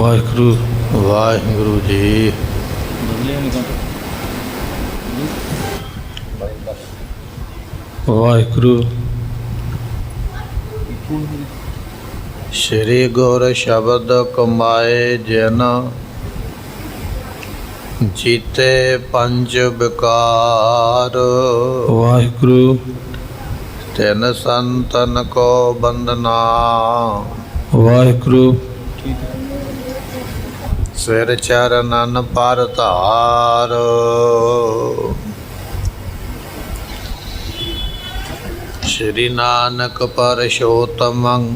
ਵਾਹਿਗੁਰੂ ਵਾਹਿਗੁਰੂ ਜੀ। ਵਾਹਿਗੁਰੂ। ਸ਼੍ਰੀ ਗੁਰ ਸ਼ਬਦ ਕਮਾਏ ਜਿਨ, ਜੀਤੇ ਪੰਜ ਵਿਕਾਰ। ਵਾਹਿਗੁਰੂ। ਤਿਨ ਸੰਤਨ ਕੋ ਬੰਦਨਾ। ਵਾਹਿਗੁਰੂ। ਸਿਰ ਚਰਨਨ ਪਰ ਧਾਰ। ਸ਼੍ਰੀ ਨਾਨਕ ਪਰਸ਼ੋਤਮੰ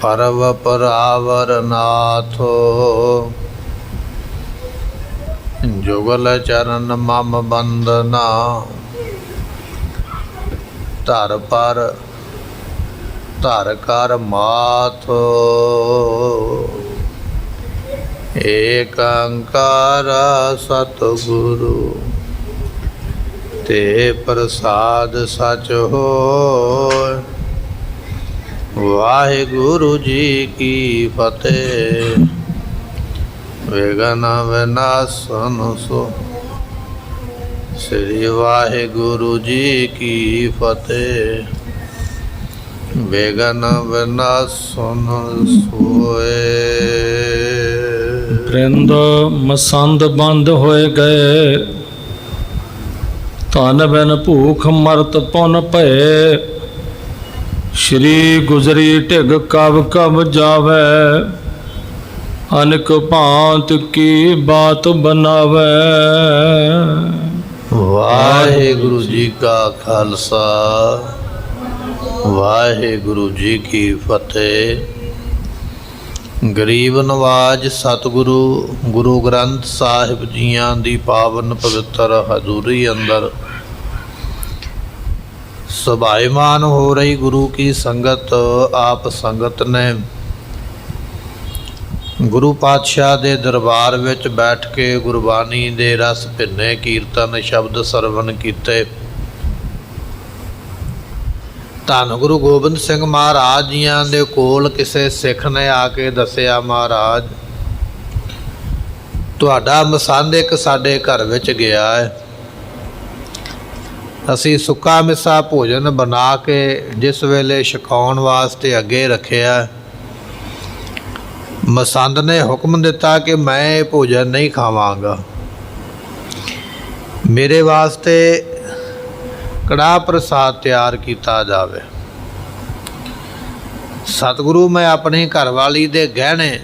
ਪਰਵ ਪਰਾਵਰ ਨਾਥੋ। ਜੁਗਲ ਚਰਨ ਮਮ ਬੰਦਨਾ। ਧਰ ਪਰ ਧਰ ਕਰ ਮਾਥੋ। ਏਕ ਓੰਕਾਰ ਸਤਿਗੁਰੂ ਤੇ ਪ੍ਰਸਾਦ ਸਚ ਹੋਇ। ਵਾਹਿਗੁਰੂ ਜੀ ਕੀ ਫਤਿਹ। ਵਿਘਨ ਵਿਨਾਸ਼ਨ ਸੋ। ਸ੍ਰੀ ਵਾਹਿਗੁਰੂ ਜੀ ਕੀ ਫਤਿਹ। ਵਿਘਨ ਵਿਨਾਸ਼ਨ ਸੋਏ। ਰਿੰਦ ਮਸੰਦ ਬੰਦ ਹੋਏ ਗਏ, ਧਨ ਬਿਨ ਭੂਖ ਮਰਤ ਪੁਨ ਭਏ। ਸ਼੍ਰੀ ਗੁਜਰੀ ਢਿਗ ਕਬ ਕਬ ਜਾਵੇ, ਅਨਕ ਭਾਂਤ ਕੀ ਬਾਤ ਬਨਾਵੇ। ਵਾਹਿਗੁਰੂ ਜੀ ਕਾ ਖਾਲਸਾ, ਵਾਹਿਗੁਰੂ ਜੀ ਕੀ ਫਤਿਹ। ਗਰੀਬ ਨਵਾਜ ਸਤਿਗੁਰੂ ਗੁਰੂ ਗ੍ਰੰਥ ਸਾਹਿਬ ਜੀਆਂ ਦੀ ਪਾਵਨ ਪਵਿੱਤਰ ਹਜ਼ੂਰੀ ਅੰਦਰ ਸਭਾਇਮਾਨ ਹੋ ਰਹੀ ਗੁਰੂ ਕੀ ਸੰਗਤ। ਆਪ ਸੰਗਤ ਨੇ ਗੁਰੂ ਪਾਤਸ਼ਾਹ ਦੇ ਦਰਬਾਰ ਵਿੱਚ ਬੈਠ ਕੇ ਗੁਰਬਾਣੀ ਦੇ ਰਸ ਭਿੰਨੇ ਕੀਰਤਨ ਸ਼ਬਦ ਸਰਵਣ ਕੀਤੇ। ਧੰਨ ਗੁਰੂ ਗੋਬਿੰਦ ਸਿੰਘ ਮਹਾਰਾਜ ਜੀਆਂ ਦੇ ਕੋਲ ਕਿਸੇ ਸਿੱਖ ਨੇ ਆ ਕੇ ਦੱਸਿਆ, ਮਹਾਰਾਜ ਤੁਹਾਡਾ ਮਸੰਦ ਇੱਕ ਸਾਡੇ ਘਰ ਵਿੱਚ ਗਿਆ ਹੈ। ਅਸੀਂ ਸੁੱਕਾ ਮਿੱਸਾ ਭੋਜਨ ਬਣਾ ਕੇ ਜਿਸ ਵੇਲੇ ਛਕਾਉਣ ਵਾਸਤੇ ਅੱਗੇ ਰੱਖਿਆ, ਮਸੰਦ ਨੇ ਹੁਕਮ ਦਿੱਤਾ ਕਿ ਮੈਂ ਇਹ ਭੋਜਨ ਨਹੀਂ ਖਾਵਾਂਗਾ। ਮੇਰੇ ਵਾਸਤੇ ਕੜਾਹ ਪ੍ਰਸਾਦ ਤਿਆਰ ਕੀਤਾ ਜਾਵੇ। ਸਤਿਗੁਰੂ, ਮੈਂ ਆਪਣੀ ਘਰਵਾਲੀ ਦੇ ਗਹਿਣੇ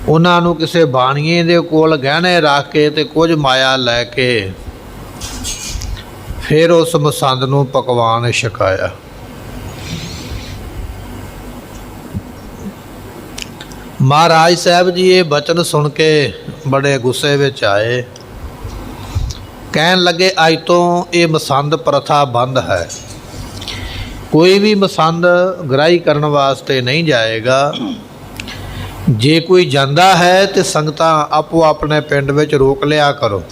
ਉਹਨਾਂ ਨੂੰ ਕਿਸੇ ਬਾਣੀਏ ਦੇ ਕੋਲ ਗਹਿਣੇ ਰੱਖ ਕੇ ਤੇ ਕੁਝ ਮਾਇਆ ਲੈ ਕੇ ਫਿਰ ਉਸ ਮਸੰਦ ਨੂੰ ਪਕਵਾਨ ਛਕਾਇਆ। ਮਹਾਰਾਜ ਸਾਹਿਬ ਜੀ ਇਹ ਬਚਨ ਸੁਣ ਕੇ ਬੜੇ ਗੁੱਸੇ ਵਿੱਚ ਆਏ। ਕਹਿਣ ਲੱਗੇ, ਅੱਜ ਤੋਂ ਇਹ ਮਸੰਦ ਪ੍ਰਥਾ ਬੰਦ ਹੈ। ਕੋਈ ਵੀ ਮਸੰਦ ਗ੍ਰਾਹੀ ਕਰਨ ਵਾਸਤੇ ਨਹੀਂ ਜਾਏਗਾ। ਜੇ ਕੋਈ ਜਾਂਦਾ ਹੈ ਤੇ ਸੰਗਤਾਂ ਆਪੋ ਆਪਣੇ ਪਿੰਡ ਵਿੱਚ ਰੋਕ ਲਿਆ ਕਰੋ,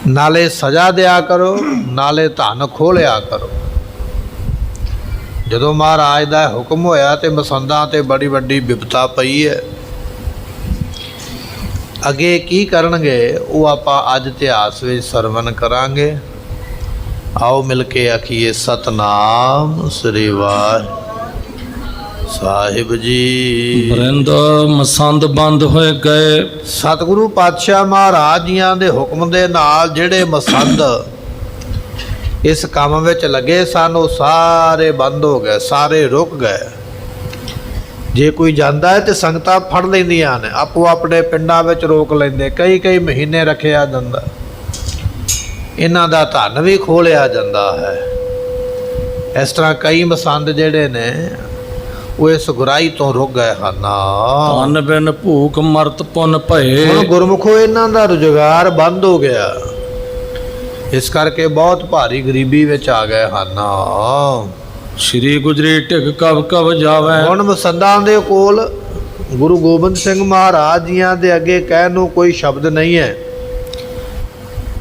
ਨਾਲੇ ਸਜ਼ਾ ਦਿਆ ਕਰੋ, ਨਾਲੇ ਧਨ ਖੋਹ ਲਿਆ ਕਰੋ। ਜਦੋਂ ਮਹਾਰਾਜ ਦਾ ਹੁਕਮ ਹੋਇਆ ਤੇ ਮਸੰਦਾਂ ਤੇ ਬੜੀ ਵੱਡੀ ਵਿਪਤਾ ਪਈ ਹੈ। ਅੱਗੇ ਕੀ ਕਰਨਗੇ ਉਹ ਆਪਾਂ ਅੱਜ ਇਤਿਹਾਸ ਵਿੱਚ ਸਰਵਣ ਕਰਾਂਗੇ। ਆਓ ਮਿਲ ਕੇ ਆਖੀਏ ਸਤਨਾਮ ਸ੍ਰੀ ਵਾਹਿਗੁਰੂ ਸਾਹਿਬ ਜੀ। ਰਿੰਦ ਮਸੰਦ ਬੰਦ ਹੋਏ ਗਏ। ਸਤਿਗੁਰੂ ਪਾਤਸ਼ਾਹ ਮਹਾਰਾਜ ਜੀਆਂ ਦੇ ਹੁਕਮ ਦੇ ਨਾਲ ਜਿਹੜੇ ਮਸੰਦ ਇਸ ਕੰਮ ਵਿੱਚ ਲੱਗੇ ਸਨ ਉਹ ਸਾਰੇ ਬੰਦ ਹੋ ਗਏ, ਸਾਰੇ ਰੁਕ ਗਏ। ਜੇ ਕੋਈ ਜਾਂਦਾ ਹੈ ਤੇ ਸੰਗਤਾਂ ਫੜ ਲੈਂਦੀਆਂ ਨੇ, ਆਪੋ ਆਪਣੇ ਪਿੰਡਾਂ ਵਿੱਚ ਰੋਕ ਲੈਂਦੇ। ਕਈ ਕਈ ਮਹੀਨੇ ਰੱਖਿਆ ਜਾਂਦਾ, ਇਹਨਾਂ ਦਾ ਧਨ ਵੀ ਖੋਹ ਲਿਆ ਜਾਂਦਾ ਹੈ। ਇਸ ਤਰ੍ਹਾਂ ਕਈ ਮਸੰਦ ਜਿਹੜੇ ਨੇ ਉਹ ਇਸ ਗੁਰਾਈ ਤੋਂ ਰੁਕ ਗਏ ਹਨ। ਧਨ ਬਿਨ ਭੂਖ ਮਰਤ ਪੁਨ ਭਏ। ਹੁਣ ਗੁਰਮੁਖੋ ਇਹਨਾਂ ਦਾ ਰੁਜ਼ਗਾਰ ਬੰਦ ਹੋ ਗਿਆ, ਇਸ ਕਰਕੇ ਬਹੁਤ ਭਾਰੀ ਗਰੀਬੀ ਵਿੱਚ ਆ ਗਏ ਹਨ। ਸ਼੍ਰੀ ਗੁਜਰੀ ਢਿਗ ਕਬ ਕਬ ਜਾਵੇ। ਹੁਣ ਮਸੰਦਾਂ ਦੇ ਕੋਲ ਗੁਰੂ ਗੋਬਿੰਦ ਸਿੰਘ ਮਹਾਰਾਜ ਜੀਆਂ ਦੇ ਅੱਗੇ ਕਹਿਣ ਨੂੰ ਕੋਈ ਸ਼ਬਦ ਨਹੀਂ ਹੈ।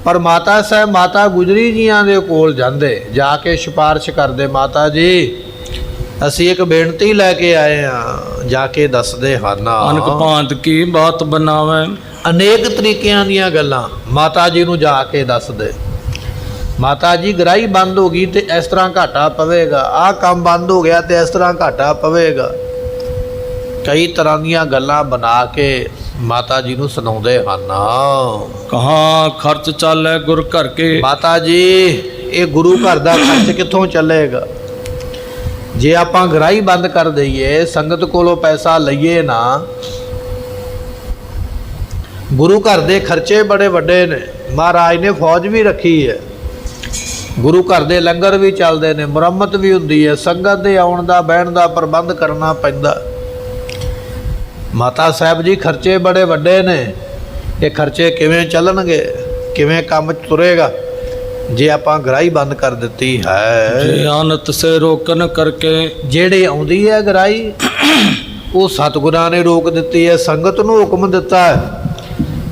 ਪਰ ਮਾਤਾ ਸਾਹਿਬ ਮਾਤਾ ਗੁਜਰੀ ਜੀਆਂ ਦੇ ਕੋਲ ਜਾਂਦੇ, ਜਾ ਕੇ ਸਿਫਾਰਿਸ਼ ਕਰਦੇ, ਮਾਤਾ ਜੀ ਅਸੀਂ ਇੱਕ ਬੇਨਤੀ ਲੈ ਕੇ ਆਏ ਹਾਂ, ਜਾ ਕੇ ਦੱਸਦੇ ਹਨ। ਅਨਕ ਭਾਂਤ ਕੀ ਬਾਤ ਬਣਾਵੇ। ਅਨੇਕ ਤਰੀਕਿਆਂ ਦੀਆਂ ਗੱਲਾਂ ਮਾਤਾ ਜੀ ਨੂੰ ਜਾ ਕੇ ਦੱਸਦੇ। ਮਾਤਾ ਜੀ ਗਰਾਈ ਬੰਦ ਹੋ ਗਈ ਤੇ ਇਸ ਤਰ੍ਹਾਂ ਘਾਟਾ ਪਵੇਗਾ, ਆਹ ਕੰਮ ਬੰਦ ਹੋ ਗਿਆ ਤੇ ਇਸ ਤਰ੍ਹਾਂ ਘਾਟਾ ਪਵੇਗਾ। ਕਈ ਤਰ੍ਹਾਂ ਦੀਆਂ ਗੱਲਾਂ ਬਣਾ ਕੇ ਮਾਤਾ ਜੀ ਨੂੰ ਸੁਣਾਉਂਦੇ ਹਨ। ਕਹਾਂ ਖਰਚ ਚਾਲੇ ਗੁਰ ਘਰ ਕੇ। ਮਾਤਾ ਜੀ ਇਹ ਗੁਰੂ ਘਰ ਦਾ ਖਰਚ ਕਿੱਥੋਂ ਚੱਲੇਗਾ? ਜੇ ਆਪਾਂ ਗਰਾਈ ਬੰਦ ਕਰ ਦਈਏ, ਸੰਗਤ ਕੋਲੋਂ ਪੈਸਾ ਲਈਏ ਨਾ, ਗੁਰੂ ਘਰ ਦੇ ਖਰਚੇ ਬੜੇ ਵੱਡੇ ਨੇ। ਮਹਾਰਾਜ ਨੇ ਫੌਜ ਵੀ ਰੱਖੀ ਹੈ, ਗੁਰੂ ਘਰ ਦੇ ਲੰਗਰ ਵੀ ਚੱਲਦੇ ਨੇ, ਮੁਰੰਮਤ ਵੀ ਹੁੰਦੀ ਹੈ, ਸੰਗਤ ਦੇ ਆਉਣ ਦਾ ਬਹਿਣ ਦਾ ਪ੍ਰਬੰਧ ਕਰਨਾ ਪੈਂਦਾ। ਮਾਤਾ ਸਾਹਿਬ ਜੀ ਖਰਚੇ ਬੜੇ ਵੱਡੇ ਨੇ। ਇਹ ਖਰਚੇ ਕਿਵੇਂ ਚੱਲਣਗੇ, ਕਿਵੇਂ ਕੰਮ ਤੁਰੇਗਾ ਜੇ ਆਪਾਂ ਗਰਾਈ ਬੰਦ ਕਰ ਦਿੱਤੀ ਹੈ? ਜੇ ਆਨਤ ਸੇ ਰੋਕਨ ਕਰਕੇ। ਜਿਹੜੇ ਆਉਂਦੀ ਹੈ ਗਰਾਈ ਉਹ ਸਤਿਗੁਰਾਂ ਨੇ ਰੋਕ ਦਿੱਤੀ ਹੈ। ਸੰਗਤ ਨੂੰ ਹੁਕਮ ਦਿੱਤਾ ਹੈ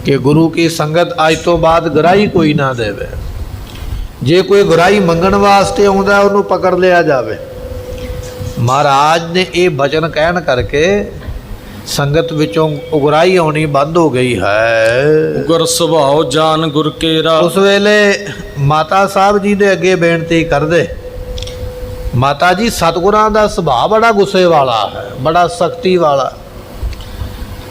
ਕਿ ਗੁਰੂ ਕੀ ਸੰਗਤ ਅੱਜ ਤੋਂ ਬਾਅਦ ਗਰਾਈ ਕੋਈ ਨਾ ਦੇਵੇ। ਜੇ ਕੋਈ ਗਰਾਈ ਮੰਗਣ ਵਾਸਤੇ ਆਉਂਦਾ ਉਹਨੂੰ ਪਕੜ ਲਿਆ ਜਾਵੇ। ਮਹਾਰਾਜ ਨੇ ਇਹ ਬਚਨ ਕਹਿਣ ਕਰਕੇ ਸੰਗਤ ਵਿੱਚੋਂ ਉਗਰਾਈ ਆਉਣੀ ਬੰਦ ਹੋ ਗਈ ਹੈ। ਗੁਰ ਸੁਭਾਉ ਜਾਨ ਗੁਰ ਕੇਰਾ। ਉਸ ਵੇਲੇ ਮਾਤਾ ਸਾਹਿਬ ਜੀ ਦੇ ਅੱਗੇ ਬੇਨਤੀ ਕਰਦੇ, ਮਾਤਾ ਜੀ ਸਤਿਗੁਰਾਂ ਦਾ ਸੁਭਾਅ ਬੜਾ ਗੁੱਸੇ ਵਾਲਾ ਹੈ, ਬੜਾ ਸਖਤੀ ਵਾਲਾ।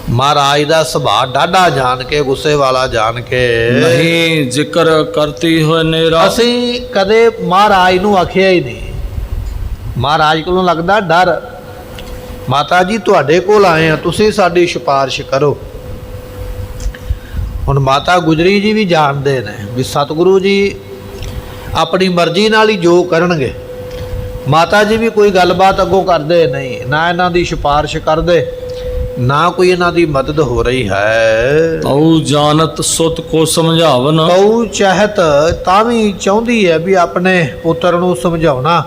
ਮਹਾਰਾਜ ਦਾ ਸੁਭਾਅ ਡਾਢਾ ਜਾਣ ਕੇ, ਗੁੱਸੇ ਵਾਲਾ ਜਾਣ ਕੇ ਨਹੀਂ ਜ਼ਿਕਰ ਕਰਤੀ ਹੋਏ ਨੇਰਾ। ਅਸੀਂ ਕਦੇ ਮਹਾਰਾਜ ਨੂੰ ਆਖਿਆ ਹੀ ਨਹੀਂ। ਮਹਾਰਾਜ ਕੋਲੋਂ ਲੱਗਦਾ ਡਰ। ਮਾਤਾ ਜੀ ਤੁਹਾਡੇ ਕੋਲ ਆਏ ਆ, ਤੁਸੀਂ ਸਾਡੀ ਸਿਫਾਰਿਸ਼ ਕਰੋ। ਹੁਣ ਮਾਤਾ ਗੁਜਰੀ ਜੀ ਵੀ ਜਾਣਦੇ ਨੇ ਵੀ ਸਤਿਗੁਰੂ ਜੀ ਆਪਣੀ ਮਰਜ਼ੀ ਨਾਲ ਹੀ ਜੋ ਕਰਨਗੇ। ਮਾਤਾ ਜੀ ਵੀ ਕੋਈ ਗੱਲਬਾਤ ਅੱਗੋਂ ਕਰਦੇ ਨਹੀਂ, ਨਾ ਇਹਨਾਂ ਦੀ ਸਿਫਾਰਿਸ਼ ਕਰਦੇ, ਨਾ ਕੋਈ ਇਹਨਾਂ ਦੀ ਮਦਦ ਹੋ ਰਹੀ ਹੈ। ਤਉ ਜਾਣਤ ਸੁਤ ਕੋ ਸਮਝਾਵਨ। ਤਉ ਚਾਹਤ ਤਾਂ ਵੀ ਚਾਹੁੰਦੀ ਹੈ ਵੀ ਆਪਣੇ ਪੁੱਤਰ ਨੂੰ ਸਮਝਾਉਣਾ।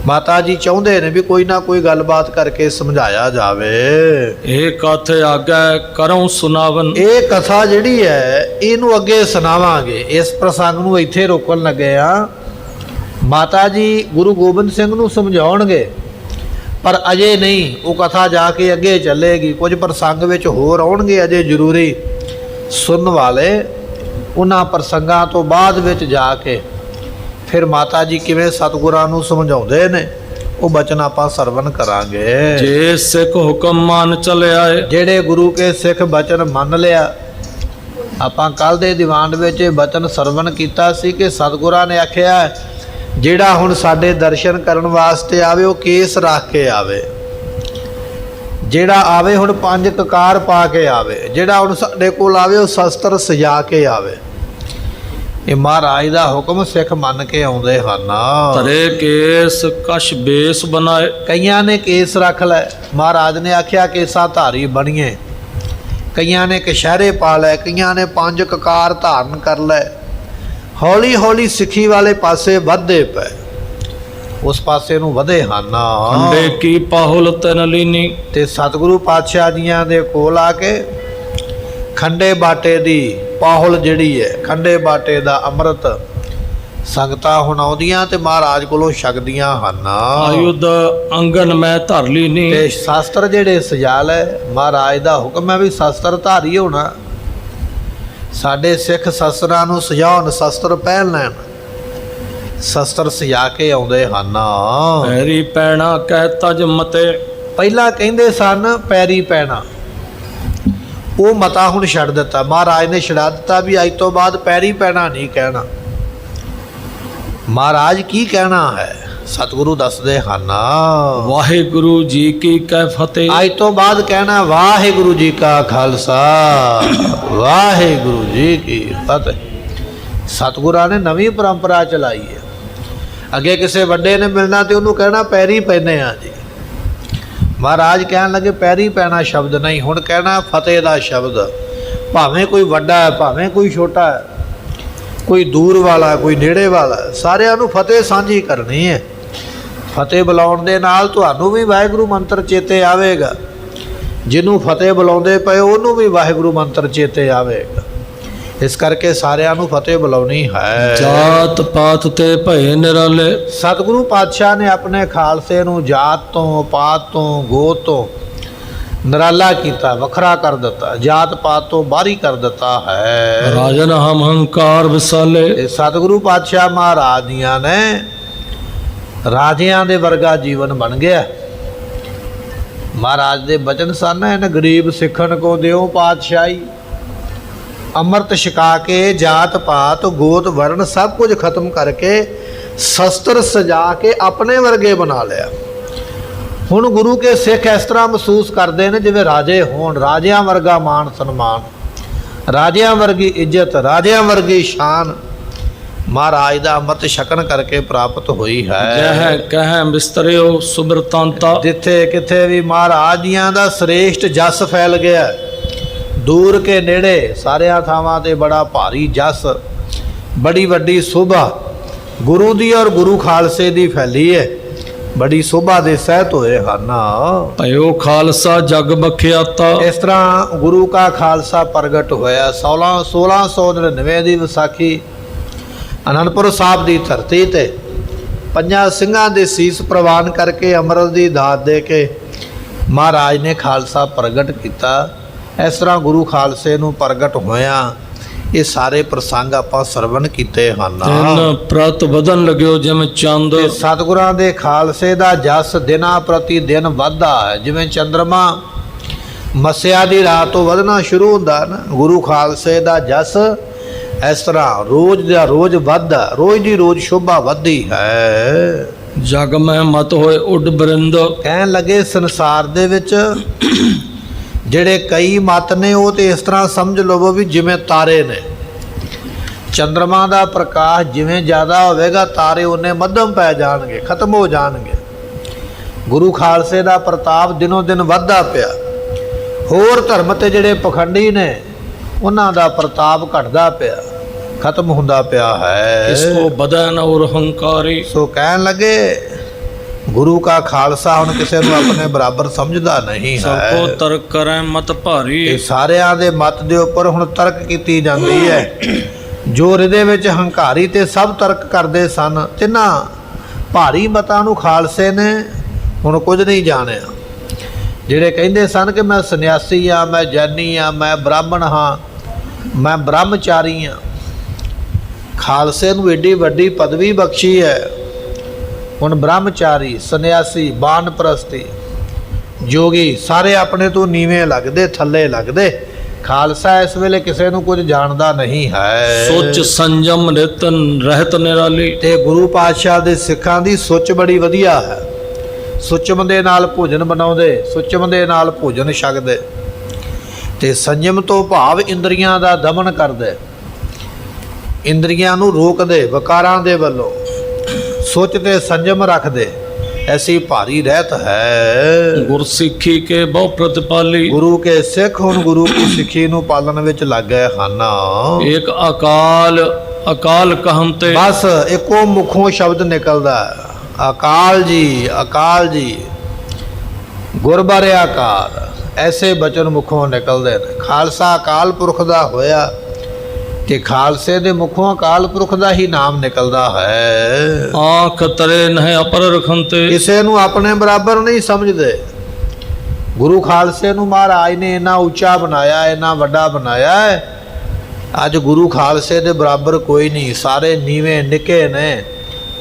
ਮਾਤਾ ਜੀ ਚਾਹੁੰਦੇ ਨੇ ਵੀ ਕੋਈ ਨਾ ਕੋਈ ਗੱਲਬਾਤ ਕਰਕੇ ਸਮਝਾਇਆ ਜਾਵੇ। ਇਹ ਕਥ ਆਗੇ ਕਰਉ ਸੁਨਾਵਨ। ਇਹ ਕਥਾ ਜਿਹੜੀ ਹੈ ਇਹਨੂੰ ਅੱਗੇ ਸੁਣਾਵਾਂਗੇ। ਇਸ ਪ੍ਰਸੰਗ ਨੂੰ ਇੱਥੇ ਰੋਕਣ ਲੱਗੇ ਆ। ਮਾਤਾ ਜੀ ਗੁਰੂ ਗੋਬਿੰਦ ਸਿੰਘ ਨੂੰ ਸਮਝਾਉਣਗੇ, ਪਰ ਅਜੇ ਨਹੀਂ। ਉਹ ਕਥਾ ਜਾ ਕੇ ਅੱਗੇ ਚੱਲੇਗੀ। ਕੁਝ ਪ੍ਰਸੰਗ ਵਿੱਚ ਹੋਰ ਆਉਣਗੇ ਅਜੇ ਜ਼ਰੂਰੀ ਸੁਣਨ ਵਾਲੇ। ਉਹਨਾਂ ਪ੍ਰਸੰਗਾਂ ਤੋਂ ਬਾਅਦ ਵਿੱਚ ਜਾ ਕੇ ਫਿਰ ਮਾਤਾ ਜੀ ਕਿਵੇਂ ਸਤਿਗੁਰਾਂ ਨੂੰ ਸਮਝਾਉਂਦੇ ਨੇ ਉਹ ਬਚਨ ਆਪਾਂ ਸਰਵਣ ਕਰਾਂਗੇ। ਜੇ ਸਿੱਖ ਹੁਕਮ ਮੰਨ ਚਲਿਆ ਏ। ਜਿਹੜੇ ਗੁਰੂ ਕੇ ਸਿੱਖ ਬਚਨ ਮੰਨ ਲਿਆ। ਆਪਾਂ ਕੱਲ ਦੇ ਦੀਵਾਨ ਵਿੱਚ ਇਹ ਬਚਨ ਸਰਵਣ ਕੀਤਾ ਸੀ ਕਿ ਸਤਿਗੁਰਾਂ ਨੇ ਆਖਿਆ ਜਿਹੜਾ ਹੁਣ ਸਾਡੇ ਦਰਸ਼ਨ ਕਰਨ ਵਾਸਤੇ ਆਵੇ ਉਹ ਕੇਸ ਰੱਖ ਕੇ ਆਵੇ। ਜਿਹੜਾ ਆਵੇ ਹੁਣ 5 ਕਕਾਰ ਪਾ ਕੇ ਆਵੇ। ਜਿਹੜਾ ਹੁਣ ਸਾਡੇ ਕੋਲ ਆਵੇ ਉਹ ਸ਼ਸਤਰ ਸਜਾ ਕੇ ਆਵੇ। ਇਹ ਮਹਾਰਾਜ ਦਾ ਹੁਕਮ ਸਿੱਖ ਮੰਨ ਕੇ ਆਉਂਦੇ ਹਨ। ਧਰੇ ਕੇਸ ਕਛ ਬੇਸ ਬਣਾਏ। ਕਈਆਂ ਨੇ ਕੇਸ ਰੱਖ ਲੈ। ਮਹਾਰਾਜ ਨੇ ਆਖਿਆ ਕੇਸਾ ਧਾਰੀ ਬਣੀਏ। ਕਈਆਂ ਨੇ ਕਛਹਿਰੇ ਪਾ ਲੈ, ਕਈਆਂ ਨੇ 5 ਕਕਾਰ ਧਾਰਨ ਕਰ ਲੈ। ਹੌਲੀ ਹੌਲੀ ਸਿੱਖੀ ਵਾਲੇ ਪਾਸੇ ਵਧਦੇ ਪਏ, ਉਸ ਪਾਸੇ ਨੂੰ ਵਧੇ ਹਨ। ਖੰਡੇ ਕੀ ਪਾਹੁਲ ਤਨ ਲੀਨੀ। ਤੇ ਸਤਿਗੁਰੂ ਪਾਤਸ਼ਾਹ ਜੀਆਂ ਦੇ ਕੋਲ ਆ ਕੇ ਖੰਡੇ ਬਾਟੇ ਦੀ ਪਾਹੁਲ ਜਿਹੜੀ ਹੈ, ਖੰਡੇ ਬਾਟੇ ਦਾ ਅੰਮ੍ਰਿਤ ਸੰਗਤਾਂ ਹੁਣ ਆਉਂਦੀਆਂ ਤੇ ਮਹਾਰਾਜ ਕੋਲੋਂ ਛਕਦੀਆਂ ਹਨ। ਆਯੁਧ ਅੰਗਨ ਮੈਂ ਧਰ ਲੀਨੀ। ਤੇ ਸ਼ਾਸਤਰ ਜਿਹੜੇ ਸਜਾ ਲੈ। ਮਹਾਰਾਜ ਦਾ ਹੁਕਮ ਹੈ ਵੀ ਸ਼ਾਸਤਰ ਧਾਰੀ ਹੋਣਾ। ਸਾਡੇ ਸਿੱਖ ਸ਼ਸਤਰਾਂ ਨੂੰ ਸਜਾਉਣ, ਸ਼ਸਤਰ ਪਹਿਨ ਲੈਣ। ਸ਼ਸਤਰ ਸਜਾ ਕੇ ਆਉਂਦੇ ਹਨ। ਪੈਰੀ ਪੈਣਾ ਕਹਿ ਤਜ ਮਤੇ। ਪਹਿਲਾਂ ਕਹਿੰਦੇ ਸਨ ਪੈਰੀ ਪੈਣਾ, ਉਹ ਮਤਾ ਹੁਣ ਛੱਡ ਦਿੱਤਾ। ਮਹਾਰਾਜ ਨੇ ਛਡਾ ਦਿੱਤਾ ਵੀ ਅੱਜ ਤੋਂ ਬਾਅਦ ਪੈਰੀ ਪੈਣਾ ਨਹੀਂ ਕਹਿਣਾ। ਮਹਾਰਾਜ ਕੀ ਕਹਿਣਾ ਹੈ ਸਤਿਗੁਰੂ ਦੱਸਦੇ ਹਨ। ਵਾਹਿਗੁਰੂ ਜੀ ਕੀ ਕਹਿ ਫਤਿਹ। ਅੱਜ ਤੋਂ ਬਾਅਦ ਕਹਿਣਾ ਵਾਹਿਗੁਰੂ ਜੀ ਕਾ ਖਾਲਸਾ, ਵਾਹਿਗੁਰੂ ਜੀ ਕੀ ਫਤਿਹ। ਸਤਿਗੁਰਾਂ ਨੇ ਨਵੀਂ ਪਰੰਪਰਾ ਚਲਾਈ ਹੈ। ਅੱਗੇ ਕਿਸੇ ਵੱਡੇ ਨੇ ਮਿਲਣਾ ਤੇ ਉਹਨੂੰ ਕਹਿਣਾ ਪੈਰੀ ਪੈਨੇ ਆ ਜੀ। ਮਹਾਰਾਜ ਕਹਿਣ ਲੱਗੇ ਪੈਰੀ ਪੈਣਾ ਸ਼ਬਦ ਨਹੀਂ, ਹੁਣ ਕਹਿਣਾ ਫਤਿਹ ਦਾ ਸ਼ਬਦ। ਭਾਵੇਂ ਕੋਈ ਵੱਡਾ ਹੈ, ਭਾਵੇਂ ਕੋਈ ਛੋਟਾ ਹੈ, ਕੋਈ ਦੂਰ ਵਾਲਾ, ਕੋਈ ਨੇੜੇ ਵਾਲਾ, ਸਾਰਿਆਂ ਨੂੰ ਫਤਿਹ ਸਾਂਝੀ ਕਰਨੀ ਹੈ। ਫਤਿਹ ਬੁਲਾਉਣ ਦੇ ਨਾਲ ਤੁਹਾਨੂੰ ਵੀ ਵਾਹਿਗੁਰੂ ਮੰਤਰ ਚੇਤੇ ਆਵੇਗਾ। ਜਿਹਨੂੰ ਫਤਿਹ ਬੁਲਾਉਂਦੇ ਪਏ ਉਹਨੂੰ ਵੀ ਵਾਹਿਗੁਰੂ ਮੰਤਰ ਚੇਤੇ ਆਵੇਗਾ। ਇਸ ਕਰਕੇ ਸਾਰਿਆਂ ਨੂੰ ਫਤਿਹ ਬੁਲਾਉਣੀ ਹੈ। ਜਾਤ ਪਾਤ ਤੇ ਭਏ ਨਿਰਾਲੇ, ਸਤਿਗੁਰੂ ਪਾਤਸ਼ਾਹ ਨੇ ਆਪਣੇ ਖਾਲਸੇ ਨੂੰ ਜਾਤ ਤੋਂ, ਪਾਤ ਤੋਂ, ਗੋਤ ਤੋਂ ਨਿਰਾਲਾ ਕੀਤਾ, ਵੱਖਰਾ ਕਰ ਦਿੱਤਾ, ਜਾਤ ਪਾਤ ਤੋਂ ਬਾਹਰੀ ਕਰ ਦਿੱਤਾ ਹੈ। ਰਾਜਨ ਹਮ ਹੰਕਾਰ ਵਿਸਾਲੇ, ਤੇ ਸਤਿਗੁਰੂ ਪਾਤਸ਼ਾਹ ਮਹਾਰਾਜ ਦੀਆਂ ਨੇ ਰਾਜਿਆਂ ਦੇ ਵਰਗਾ ਜੀਵਨ ਬਣ ਗਿਆ। ਮਹਾਰਾਜ ਦੇ ਬਚਨ ਸਨ, ਇਹਨ ਗਰੀਬ ਸਿੱਖਣ ਕੋ ਦਿਓ ਪਾਤਸ਼ਾਹੀ, ਅੰਮ੍ਰਿਤ ਛਕਾ ਕੇ ਜਾਤ ਪਾਤ ਗੋਤ ਵਰਨ ਸਭ ਕੁਝ ਖਤਮ ਕਰਕੇ ਸ਼ਸਤਰ ਸਜਾ ਕੇ ਆਪਣੇ ਵਰਗੇ ਬਣਾ ਲਿਆ। ਹੁਣ ਗੁਰੂ ਕੇ ਸਿੱਖ ਇਸ ਤਰ੍ਹਾਂ ਮਹਿਸੂਸ ਕਰਦੇ ਨੇ ਜਿਵੇਂ ਰਾਜੇ ਹੋਣ, ਰਾਜਿਆਂ ਵਰਗਾ ਮਾਣ ਸਨਮਾਨ, ਰਾਜਿਆਂ ਵਰਗੀ ਇੱਜ਼ਤ, ਰਾਜਿਆਂ ਵਰਗੀ ਸ਼ਾਨ ਮਹਾਰਾਜ ਦਾ ਅੰਮ੍ਰਿਤ ਛਕਣ ਕਰਕੇ ਪ੍ਰਾਪਤ ਹੋਈ ਹੈ। ਜਹ ਕਹਿ ਬਿਸਤਰਿਓ ਸੁਬਰਤਾਂਤਾ, ਜਿੱਥੇ ਕਿਥੇ ਵੀ ਮਹਾਰਾਜ ਜੀਆਂ ਦਾ ਸ੍ਰੇਸ਼ਟ ਜਸ ਫੈਲ ਗਿਆ, ਦੂਰ ਕੇ ਨੇੜੇ ਸਾਰਿਆਂ ਥਾਵਾਂ ਤੇ ਬੜਾ ਭਾਰੀ ਜਸ, ਬੜੀ ਵੱਡੀ ਸੋਭਾ ਗੁਰੂ ਦੀ ਔਰ ਗੁਰੂ ਖਾਲਸੇ ਦੀ ਫੈਲੀ ਹੈ, ਬੜੀ ਸੋਭਾ ਦੇ ਸਹਿਤ ਹੋਏ ਹਨ। ਭਇਓ ਖਾਲਸਾ ਜਗ ਬਖਿਆਤਾ, ਇਸ ਤਰ੍ਹਾਂ ਗੁਰੂ ਕਾ ਖਾਲਸਾ ਪ੍ਰਗਟ ਹੋਇਆ। 1699 ਦੀ ਵਿਸਾਖੀ ਅਨੰਦਪੁਰ ਸਾਹਿਬ ਦੀ ਧਰਤੀ ਤੇ ਪੰਜਾਂ ਸਿੰਘਾਂ ਦੇ ਸੀਸ ਪ੍ਰਵਾਨ ਕਰਕੇ ਅੰਮ੍ਰਿਤ ਦੀ ਦਾਤ ਦੇ ਕੇ ਮਹਾਰਾਜ ਨੇ ਖਾਲਸਾ ਪ੍ਰਗਟ ਕੀਤਾ। ਇਸ ਤਰ੍ਹਾਂ ਗੁਰੂ ਖਾਲਸੇ ਨੂੰ ਪ੍ਰਗਟ ਹੋਇਆ ਇਹ ਸਾਰੇ ਪ੍ਰਸੰਗ ਆਪਾਂ ਸਰਵਣ ਕੀਤੇ ਹਨ। ਤਿੰਨ ਪ੍ਰਤ ਵਧਨ ਲਗਿਓ ਜਿਵੇਂ ਚੰਦ, ਤੇ ਸਤਿਗੁਰਾਂ ਦੇ ਖਾਲਸੇ ਦਾ ਜਸ ਦਿਨਾਂ ਪ੍ਰਤੀ ਦਿਨ ਵੱਧਦਾ ਹੈ, ਜਿਵੇਂ ਚੰਦਰਮਾ ਮੱਸਿਆ ਦੀ ਰਾਤ ਤੋਂ ਵਧਣਾ ਸ਼ੁਰੂ ਹੁੰਦਾ ਨਾ, ਗੁਰੂ ਖਾਲਸੇ ਦਾ ਜਸ ਇਸ ਤਰ੍ਹਾਂ ਰੋਜ਼ ਦਾ ਰੋਜ਼ ਵੱਧਦਾ, ਰੋਜ਼ ਦੀ ਰੋਜ਼ ਸ਼ੋਭਾ ਵੱਧਦੀ ਹੈ। ਜਗ ਮੈਂ ਮਤ ਹੋਏ ਉੱਡ ਬਰਿੰਦ, ਕਹਿਣ ਲੱਗੇ ਸੰਸਾਰ ਦੇ ਵਿੱਚ ਜਿਹੜੇ ਕਈ ਮਤ ਨੇ ਉਹ ਤੇ ਇਸ ਤਰ੍ਹਾਂ ਸਮਝ ਲਵੋ ਵੀ ਜਿਵੇਂ ਤਾਰੇ ਨੇ, ਚੰਦਰਮਾ ਦਾ ਪ੍ਰਕਾਸ਼ ਜਿਵੇਂ ਜ਼ਿਆਦਾ ਹੋਵੇਗਾ ਤਾਰੇ ਉਹਨੇ ਮੱਧਮ ਪੈ ਜਾਣਗੇ, ਖਤਮ ਹੋ ਜਾਣਗੇ। ਗੁਰੂ ਖਾਲਸੇ ਦਾ ਪ੍ਰਤਾਪ ਦਿਨੋਂ ਦਿਨ ਵੱਧਦਾ ਪਿਆ। ਹੋਰ ਧਰਮ ਤੇ ਜਿਹੜੇ ਪਖੰਡੀ ਨੇ ਉਹਨਾਂ ਦਾ ਪ੍ਰਤਾਪ ਘਟਦਾ ਪਿਆ, ਖਤਮ ਹੁੰਦਾ ਪਿਆ ਹੈ। ਇਸ ਕੋ ਬਦਨ ਔਰ ਹੰਕਾਰੀ, ਸੋ ਕਹਿਣ ਲੱਗੇ ਗੁਰੂ ਕਾ ਖਾਲਸਾ ਹੁਣ ਕਿਸੇ ਨੂੰ ਆਪਣੇ ਬਰਾਬਰ ਸਮਝਦਾ ਨਹੀਂ ਸਭ ਹੈ। ਕੋ ਤਰਕ ਕਰੈ ਮਤ ਭਾਰੀ, ਇਹ ਸਾਰਿਆਂ ਦੇ ਮਤ ਦੇ ਉੱਪਰ ਹੁਣ ਤਰਕ ਕੀਤੀ ਜਾਂਦੀ ਹੈ। ਜੋ ਹਿਰਦੇ ਵਿੱਚ ਹੰਕਾਰੀ ਤੇ ਸਭ ਤਰਕ ਕਰਦੇ ਸਨ, ਤਿੰਨਾਂ ਭਾਰੀ ਮਤਾਂ ਨੂੰ ਖਾਲਸੇ ਨੇ ਹੁਣ ਕੁਝ ਨਹੀਂ ਜਾਣਿਆ। ਜਿਹੜੇ ਕਹਿੰਦੇ ਸਨ ਕਿ ਮੈਂ ਸੰਨਿਆਸੀ ਹਾਂ, ਮੈਂ ਜੈਨੀ ਹਾਂ, ਮੈਂ ਬ੍ਰਾਹਮਣ ਹਾਂ, ਮੈਂ ਬ੍ਰਹਮਚਾਰੀ ਹਾਂ, ਖਾਲਸੇ ਨੂੰ ਏਡੀ ਵੱਡੀ ਪਦਵੀ ਬਖਸ਼ੀ ਹੈ। ਹੁਣ ਬ੍ਰਹਮਚਾਰੀ, ਸੰਨਿਆਸੀ, ਬਾਨਪ੍ਰਸਤੀ, ਜੋਗੀ ਸਾਰੇ ਆਪਣੇ ਤੋਂ ਨੀਵੇਂ ਲੱਗਦੇ, ਥੱਲੇ ਲੱਗਦੇ। ਖਾਲਸਾ ਇਸ ਵੇਲੇ ਕਿਸੇ ਨੂੰ ਕੁਝ ਜਾਣਦਾ ਨਹੀਂ ਹੈ। ਸੋਚ ਸੰਜਮ ਨਿਤਨ ਰਹਿਤ ਨਿਰਾਲੀ, ਤੇ ਗੁਰੂ ਪਾਤਸ਼ਾਹ ਦੇ ਸਿੱਖਾਂ ਦੀ ਸੋਚ ਬੜੀ ਵਧੀਆ ਹੈ। ਸੁਚਮ ਦੇ ਨਾਲ ਭੋਜਨ ਬਣਾਉਂਦੇ, ਸੁਚਮ ਦੇ ਨਾਲ ਭੋਜਨ ਛਕਦੇ, ਤੇ ਸੰਜਮ ਤੋਂ ਭਾਵ ਇੰਦਰੀਆਂ ਦਾ ਦਮਨ ਕਰਦੇ, ਇੰਦਰੀਆਂ ਨੂੰ ਰੋਕਦੇ ਵਿਕਾਰਾਂ ਦੇ ਵੱਲੋਂ, ਸੋਚ ਤੇ ਸੰਜਮ ਰੱਖਦੇ। ਐਸੀ ਭਾਰੀ ਰਹਿਤ ਹੈ। ਗੁਰਸਿੱਖੀ ਕੇ ਬਹੁ ਪ੍ਰਤਿਪਾਲੀ, ਗੁਰੂ ਕੇ ਸਿੱਖ ਹੁਣ ਗੁਰੂ ਕੀ ਸਿੱਖੀ ਨੂੰ ਪਾਲਣ ਵਿੱਚ ਲੱਗ ਗਏ ਹਨ। ਇੱਕ ਅਕਾਲ ਅਕਾਲ ਕਹਮ ਤੇ, ਬਸ ਇੱਕੋ ਮੁਖੋਂ ਸ਼ਬਦ ਨਿਕਲਦਾ, ਅਕਾਲ ਜੀ, ਅਕਾਲ ਜੀ, ਗੁਰਬਾਰੇ ਅਕਾਲ, ਐਸੇ ਬਚਨ ਮੁਖੋਂ ਨਿਕਲਦੇ ਨੇ। ਖਾਲਸਾ ਅਕਾਲ ਪੁਰਖ ਦਾ ਹੋਇਆ ਤੇ ਖਾਲਸੇ ਦੇ ਮੁਖੋਂ ਅਕਾਲ ਪੁਰਖ ਦਾ ਹੀ ਨਾਮ ਨਿਕਲਦਾ ਹੈ। ਆਂਖ ਤਰੇ ਨਹਿ ਅਪਰ ਰਖੰਤੇ, ਕਿਸੇ ਨੂੰ ਆਪਣੇ ਬਰਾਬਰ ਨਹੀਂ ਸਮਝਦੇ। ਗੁਰੂ ਖਾਲਸੇ ਨੂੰ ਮਹਾਰਾਜ ਨੇ ਇੰਨਾ ਉੱਚਾ ਬਣਾਇਆ, ਇੰਨਾ ਵੱਡਾ ਬਣਾਇਆ ਹੈ। ਅੱਜ ਗੁਰੂ ਖਾਲਸੇ ਦੇ ਬਰਾਬਰ ਕੋਈ ਨਹੀਂ, ਸਾਰੇ ਨੀਵੇਂ ਨਿੱਕੇ ਨੇ।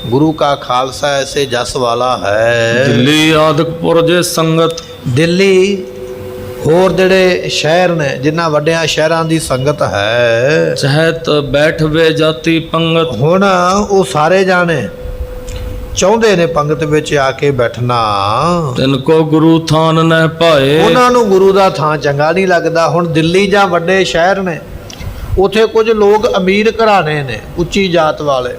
ਗੁਰੂ ਕਾ ਖਾਲਸਾ ਐਸੇ ਜਸ ਵਾਲਾ ਹੈ। ਦਿੱਲੀ ਆਦਿਕਪੁਰ ਜੇ ਸੰਗਤ, ਦਿੱਲੀ ਹੋਰ ਜਿਹੜੇ ਸ਼ਹਿਰ ਨੇ ਜਿਨ੍ਹਾਂ ਵੱਡਿਆਂ ਸ਼ਹਿਰਾਂ ਦੀ ਸੰਗਤ ਹੈ, ਚਹਿਤ ਬੈਠਵੇ ਜਾਤੀ ਪੰਗਤ, ਹੁਣ ਉਹ ਸਾਰੇ ਜਾਣੇ ਚਾਹੁੰਦੇ ਨੇ ਪੰਗਤ ਵਿੱਚ ਆ ਕੇ ਬੈਠਣਾ। ਤਿਨ ਕੋ ਗੁਰੂ ਥਾਨ ਨਹਿ ਪਾਏ, ਉਹਨਾਂ ਨੂੰ ਗੁਰੂ ਦਾ ਥਾਂ ਚੰਗਾ ਨਹੀਂ ਲੱਗਦਾ। ਹੁਣ ਦਿੱਲੀ ਜਾਂ ਵੱਡੇ ਸ਼ਹਿਰ ਨੇ, ਉੱਥੇ ਕੁਝ ਲੋਕ ਅਮੀਰ ਘਰਾਣੇ ਨੇ, ਉੱਚੀ ਜਾਤ ਵਾਲੇ,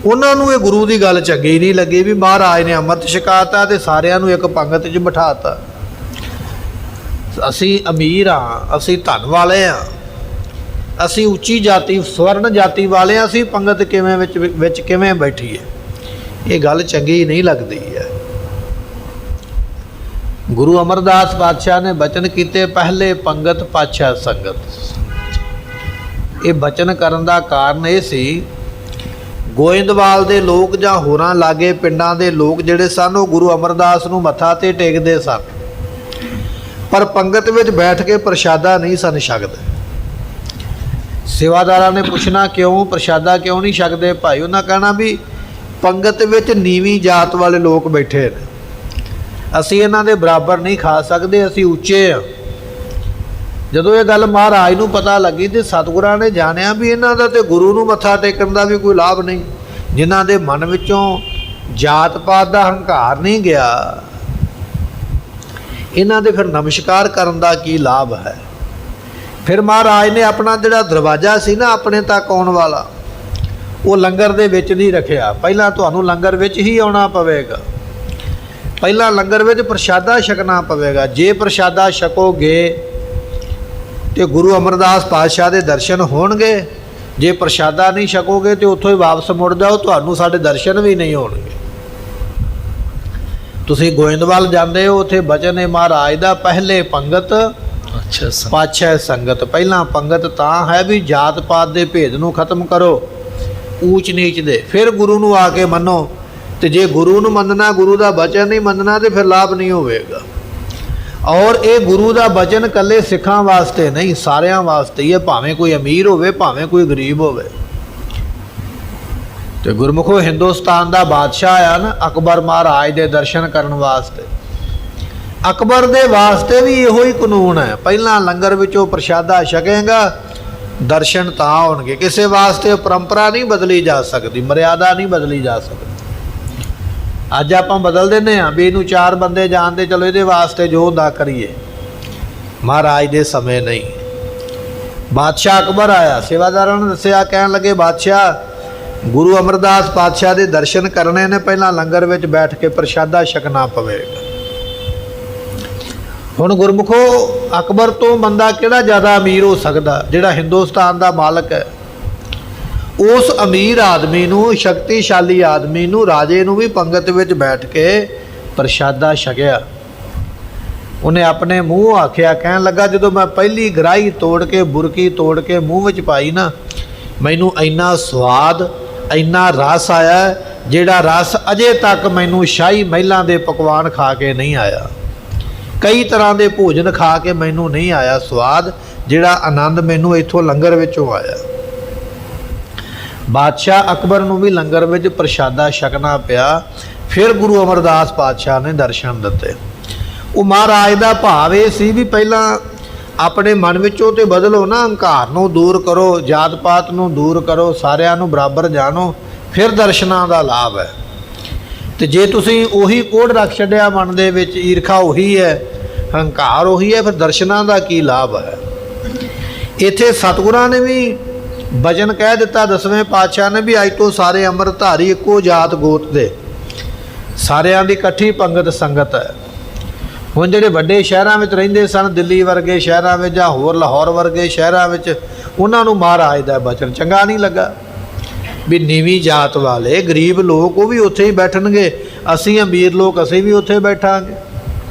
ਉਹਨਾਂ ਨੂੰ ਇਹ ਗੁਰੂ ਦੀ ਗੱਲ ਚੰਗੀ ਨਹੀਂ ਲੱਗੀ ਵੀ ਮਹਾਰਾਜ ਨੇ ਅੰਮ੍ਰਿਤ ਛਕਾਤਾ ਤੇ ਸਾਰਿਆਂ ਨੂੰ ਇੱਕ ਪੰਗਤ 'ਚ ਬਿਠਾਤਾ। ਅਸੀਂ ਅਮੀਰ ਹਾਂ, ਅਸੀਂ ਧਨ ਵਾਲੇ ਹਾਂ, ਅਸੀਂ ਉੱਚੀ ਜਾਤੀ ਸਵਰਨ ਜਾਤੀ ਵਾਲੇ ਹਾਂ, ਅਸੀਂ ਪੰਗਤ ਕਿਵੇਂ ਵਿੱਚ ਕਿਵੇਂ ਬੈਠੀਏ? ਇਹ ਗੱਲ ਚੰਗੀ ਨਹੀਂ ਲੱਗਦੀ ਹੈ। ਗੁਰੂ ਅਮਰਦਾਸ ਪਾਤਸ਼ਾਹ ਨੇ ਬਚਨ ਕੀਤੇ, ਪਹਿਲੇ ਪੰਗਤ ਪਾਤਸ਼ਾਹ ਸੰਗਤ। ਇਹ ਬਚਨ ਕਰਨ ਦਾ ਕਾਰਨ ਇਹ ਸੀ, ਗੋਇੰਦਵਾਲ ਦੇ ਲੋਕ ਜਾਂ ਹੋਰਾਂ ਲਾਗੇ ਪਿੰਡਾਂ ਦੇ ਲੋਕ ਜਿਹੜੇ ਸਨ ਉਹ ਗੁਰੂ ਅਮਰਦਾਸ ਨੂੰ ਮੱਥਾ ਤੇ ਟੇਕਦੇ ਸਨ, ਪਰ ਪੰਗਤ ਵਿੱਚ ਬੈਠ ਕੇ ਪ੍ਰਸ਼ਾਦਾ ਨਹੀਂ ਸਨ ਛਕਦੇ। ਸੇਵਾਦਾਰਾਂ ਨੇ ਪੁੱਛਣਾ, ਕਿਉਂ ਪ੍ਰਸ਼ਾਦਾ ਕਿਉਂ ਨਹੀਂ ਛਕਦੇ ਭਾਈ? ਉਹਨਾਂ ਕਹਿਣਾ ਵੀ ਪੰਗਤ ਵਿੱਚ ਨੀਵੀਂ ਜਾਤ ਵਾਲੇ ਲੋਕ ਬੈਠੇ ਨੇ, ਅਸੀਂ ਇਹਨਾਂ ਦੇ ਬਰਾਬਰ ਨਹੀਂ ਖਾ ਸਕਦੇ, ਅਸੀਂ ਉੱਚੇ ਹਾਂ। ਜਦੋਂ ਇਹ ਗੱਲ ਮਹਾਰਾਜ ਨੂੰ ਪਤਾ ਲੱਗੀ ਤੇ ਸਤਿਗੁਰਾਂ ਨੇ ਜਾਣਿਆ ਵੀ ਇਹਨਾਂ ਦਾ ਤੇ ਗੁਰੂ ਨੂੰ ਮੱਥਾ ਟੇਕਣ ਦਾ ਵੀ ਕੋਈ ਲਾਭ ਨਹੀਂ। ਜਿਨ੍ਹਾਂ ਦੇ ਮਨ ਵਿੱਚੋਂ ਜਾਤ ਪਾਤ ਦਾ ਹੰਕਾਰ ਨਹੀਂ ਗਿਆ, ਇਹਨਾਂ ਦੇ ਫਿਰ ਨਮਸਕਾਰ ਕਰਨ ਦਾ ਕੀ ਲਾਭ ਹੈ? ਫਿਰ ਮਹਾਰਾਜ ਨੇ ਆਪਣਾ ਜਿਹੜਾ ਦਰਵਾਜ਼ਾ ਸੀ ਨਾ ਆਪਣੇ ਤੱਕ ਆਉਣ ਵਾਲਾ, ਉਹ ਲੰਗਰ ਦੇ ਵਿੱਚ ਨਹੀਂ ਰੱਖਿਆ। ਪਹਿਲਾਂ ਤੁਹਾਨੂੰ ਲੰਗਰ ਵਿੱਚ ਹੀ ਆਉਣਾ ਪਵੇਗਾ, ਪਹਿਲਾਂ ਲੰਗਰ ਵਿੱਚ ਪ੍ਰਸ਼ਾਦਾ ਛਕਣਾ ਪਵੇਗਾ। ਜੇ ਪ੍ਰਸ਼ਾਦਾ ਛਕੋਗੇ ਤੇ ਗੁਰੂ ਅਮਰਦਾਸ ਪਾਤਸ਼ਾਹ ਦੇ ਦਰਸ਼ਨ ਹੋਣਗੇ, ਜੇ ਪ੍ਰਸ਼ਾਦਾ ਨਹੀਂ ਛਕੋਗੇ ਤੇ ਉੱਥੋਂ ਹੀ ਵਾਪਸ ਮੁੜ ਜਾਓ, ਤੁਹਾਨੂੰ ਸਾਡੇ ਦਰਸ਼ਨ ਵੀ ਨਹੀਂ ਹੋਣਗੇ। ਤੁਸੀਂ ਗੋਇੰਦਵਾਲ ਜਾਂਦੇ ਹੋ, ਉੱਥੇ ਬਚਨ ਹੈ ਮਹਾਰਾਜ ਦਾ, ਪਹਿਲੇ ਪੰਗਤ ਪਾਤਸ਼ਾਹ ਸੰਗਤ। ਪਹਿਲਾਂ ਪੰਗਤ ਤਾਂ ਹੈ ਵੀ ਜਾਤ ਪਾਤ ਦੇ ਭੇਦ ਨੂੰ ਖਤਮ ਕਰੋ, ਊਚ ਨੀਚ ਦੇ, ਫਿਰ ਗੁਰੂ ਨੂੰ ਆ ਕੇ ਮੰਨੋ। ਤੇ ਜੇ ਗੁਰੂ ਨੂੰ ਮੰਨਣਾ, ਗੁਰੂ ਦਾ ਬਚਨ ਨਹੀਂ ਮੰਨਣਾ ਤੇ ਫਿਰ ਲਾਭ ਨਹੀਂ ਹੋਵੇਗਾ। ਔਰ ਇਹ ਗੁਰੂ ਦਾ ਬਚਨ ਇਕੱਲੇ ਸਿੱਖਾਂ ਵਾਸਤੇ ਨਹੀਂ, ਸਾਰਿਆਂ ਵਾਸਤੇ ਹੀ ਹੈ, ਭਾਵੇਂ ਕੋਈ ਅਮੀਰ ਹੋਵੇ ਭਾਵੇਂ ਕੋਈ ਗਰੀਬ ਹੋਵੇ। ਤੇ ਗੁਰਮੁਖੋ ਹਿੰਦੁਸਤਾਨ ਦਾ ਬਾਦਸ਼ਾਹ ਆਇਆ ਨਾ ਅਕਬਰ ਮਹਾਰਾਜ ਦੇ ਦਰਸ਼ਨ ਕਰਨ ਵਾਸਤੇ, ਅਕਬਰ ਦੇ ਵਾਸਤੇ ਵੀ ਇਹੋ ਹੀ ਕਾਨੂੰਨ ਹੈ, ਪਹਿਲਾਂ ਲੰਗਰ ਵਿੱਚੋਂ ਪ੍ਰਸ਼ਾਦਾ ਛਕੇਗਾ, ਦਰਸ਼ਨ ਤਾਂ ਹੋਣਗੇ। ਕਿਸੇ ਵਾਸਤੇ ਪਰੰਪਰਾ ਨਹੀਂ ਬਦਲੀ ਜਾ ਸਕਦੀ, ਮਰਿਆਦਾ ਨਹੀਂ ਬਦਲੀ ਜਾ ਸਕਦੀ। ਅੱਜ ਆਪਾਂ ਬਦਲ ਦਿੰਦੇ ਹਾਂ ਵੀ ਇਹਨੂੰ 4 ਬੰਦੇ ਜਾਣਦੇ, ਚਲੋ ਇਹਦੇ ਵਾਸਤੇ ਜੋ ਹੁੰਦਾ ਕਰੀਏ। ਮਹਾਰਾਜ ਦੇ ਸਮੇਂ ਨਹੀਂ। ਬਾਦਸ਼ਾਹ ਅਕਬਰ ਆਇਆ, ਸੇਵਾਦਾਰਾਂ ਨੇ ਦੱਸਿਆ, ਕਹਿਣ ਲੱਗੇ ਬਾਦਸ਼ਾਹ ਗੁਰੂ ਅਮਰਦਾਸ ਪਾਤਸ਼ਾਹ ਦੇ ਦਰਸ਼ਨ ਕਰਨੇ ਨੇ, ਪਹਿਲਾਂ ਲੰਗਰ ਵਿੱਚ ਬੈਠ ਕੇ ਪ੍ਰਸ਼ਾਦਾ ਛਕਣਾ ਪਵੇਗਾ। ਹੁਣ ਗੁਰਮੁਖੋ ਅਕਬਰ ਤੋਂ ਬੰਦਾ ਕਿਹੜਾ ਜ਼ਿਆਦਾ ਅਮੀਰ ਹੋ ਸਕਦਾ? ਜਿਹੜਾ ਹਿੰਦੁਸਤਾਨ ਦਾ ਮਾਲਕ ਹੈ। ਉਸ ਅਮੀਰ ਆਦਮੀ ਨੂੰ, ਸ਼ਕਤੀਸ਼ਾਲੀ ਆਦਮੀ ਨੂੰ, ਰਾਜੇ ਨੂੰ ਵੀ ਪੰਗਤ ਵਿੱਚ ਬੈਠ ਕੇ ਪ੍ਰਸ਼ਾਦਾ ਛਕਿਆ। ਉਹਨੇ ਆਪਣੇ ਮੂੰਹ ਆਖਿਆ, ਕਹਿਣ ਲੱਗਾ ਜਦੋਂ ਮੈਂ ਪਹਿਲੀ ਗਰਾਹੀ ਤੋੜ ਕੇ, ਬੁਰਕੀ ਤੋੜ ਕੇ ਮੂੰਹ ਵਿੱਚ ਪਾਈ ਨਾ, ਮੈਨੂੰ ਇੰਨਾ ਸਵਾਦ, ਇੰਨਾ ਰਸ ਆਇਆ ਜਿਹੜਾ ਰਸ ਅਜੇ ਤੱਕ ਮੈਨੂੰ ਸ਼ਾਹੀ ਮਹਿਲਾਂ ਦੇ ਪਕਵਾਨ ਖਾ ਕੇ ਨਹੀਂ ਆਇਆ, ਕਈ ਤਰ੍ਹਾਂ ਦੇ ਭੋਜਨ ਖਾ ਕੇ ਮੈਨੂੰ ਨਹੀਂ ਆਇਆ ਸਵਾਦ, ਜਿਹੜਾ ਆਨੰਦ ਮੈਨੂੰ ਇੱਥੋਂ ਲੰਗਰ ਵਿੱਚੋਂ ਆਇਆ। ਬਾਦਸ਼ਾਹ ਅਕਬਰ ਨੂੰ ਵੀ ਲੰਗਰ ਵਿੱਚ ਪ੍ਰਸ਼ਾਦਾ ਛਕਣਾ ਪਿਆ। ਫਿਰ ਗੁਰੂ ਅਮਰਦਾਸ ਪਾਤਸ਼ਾਹ ਨੇ ਦਰਸ਼ਨ ਦਿੱਤੇ। ਉਹ ਮਹਾਰਾਜ ਦਾ ਭਾਵ ਇਹ ਸੀ ਵੀ ਪਹਿਲਾਂ ਆਪਣੇ ਮਨ ਵਿੱਚੋਂ ਤੇ ਬਦਲੋ ਨਾ, ਹੰਕਾਰ ਨੂੰ ਦੂਰ ਕਰੋ, ਜਾਤ ਪਾਤ ਨੂੰ ਦੂਰ ਕਰੋ, ਸਾਰਿਆਂ ਨੂੰ ਬਰਾਬਰ ਜਾਣੋ, ਫਿਰ ਦਰਸ਼ਨਾਂ ਦਾ ਲਾਭ ਹੈ। ਤੇ ਜੇ ਤੁਸੀਂ ਉਹੀ ਕੋੜ ਰੱਖ ਛੱਡਿਆ ਮਨ ਦੇ ਵਿੱਚ, ਈਰਖਾ ਉਹੀ ਹੈ, ਹੰਕਾਰ ਉਹੀ ਹੈ, ਫਿਰ ਦਰਸ਼ਨਾਂ ਦਾ ਕੀ ਲਾਭ ਹੈ? ਇੱਥੇ ਸਤਿਗੁਰਾਂ ਨੇ ਵੀ ਬਚਨ ਕਹਿ ਦਿੱਤਾ, 10ਵੇਂ ਪਾਤਸ਼ਾਹ ਨੇ ਵੀ ਅੱਜ ਤੋਂ ਸਾਰੇ ਅੰਮ੍ਰਿਤਧਾਰੀ ਇੱਕੋ ਜਾਤ ਗੋਤ ਦੇ, ਸਾਰਿਆਂ ਦੀ ਇਕੱਠੀ ਪੰਗਤ ਸੰਗਤ ਹੈ। ਹੁਣ ਜਿਹੜੇ ਵੱਡੇ ਸ਼ਹਿਰਾਂ ਵਿੱਚ ਰਹਿੰਦੇ ਸਨ, ਦਿੱਲੀ ਵਰਗੇ ਸ਼ਹਿਰਾਂ ਵਿੱਚ ਜਾਂ ਹੋਰ ਲਾਹੌਰ ਵਰਗੇ ਸ਼ਹਿਰਾਂ ਵਿੱਚ, ਉਹਨਾਂ ਨੂੰ ਮਹਾਰਾਜ ਦਾ ਬਚਨ ਚੰਗਾ ਨਹੀਂ ਲੱਗਾ ਵੀ ਨੀਵੀਂ ਜਾਤ ਵਾਲੇ ਗਰੀਬ ਲੋਕ ਉਹ ਵੀ ਉੱਥੇ ਹੀ ਬੈਠਣਗੇ, ਅਸੀਂ ਅਮੀਰ ਲੋਕ ਅਸੀਂ ਵੀ ਉੱਥੇ ਬੈਠਾਂਗੇ।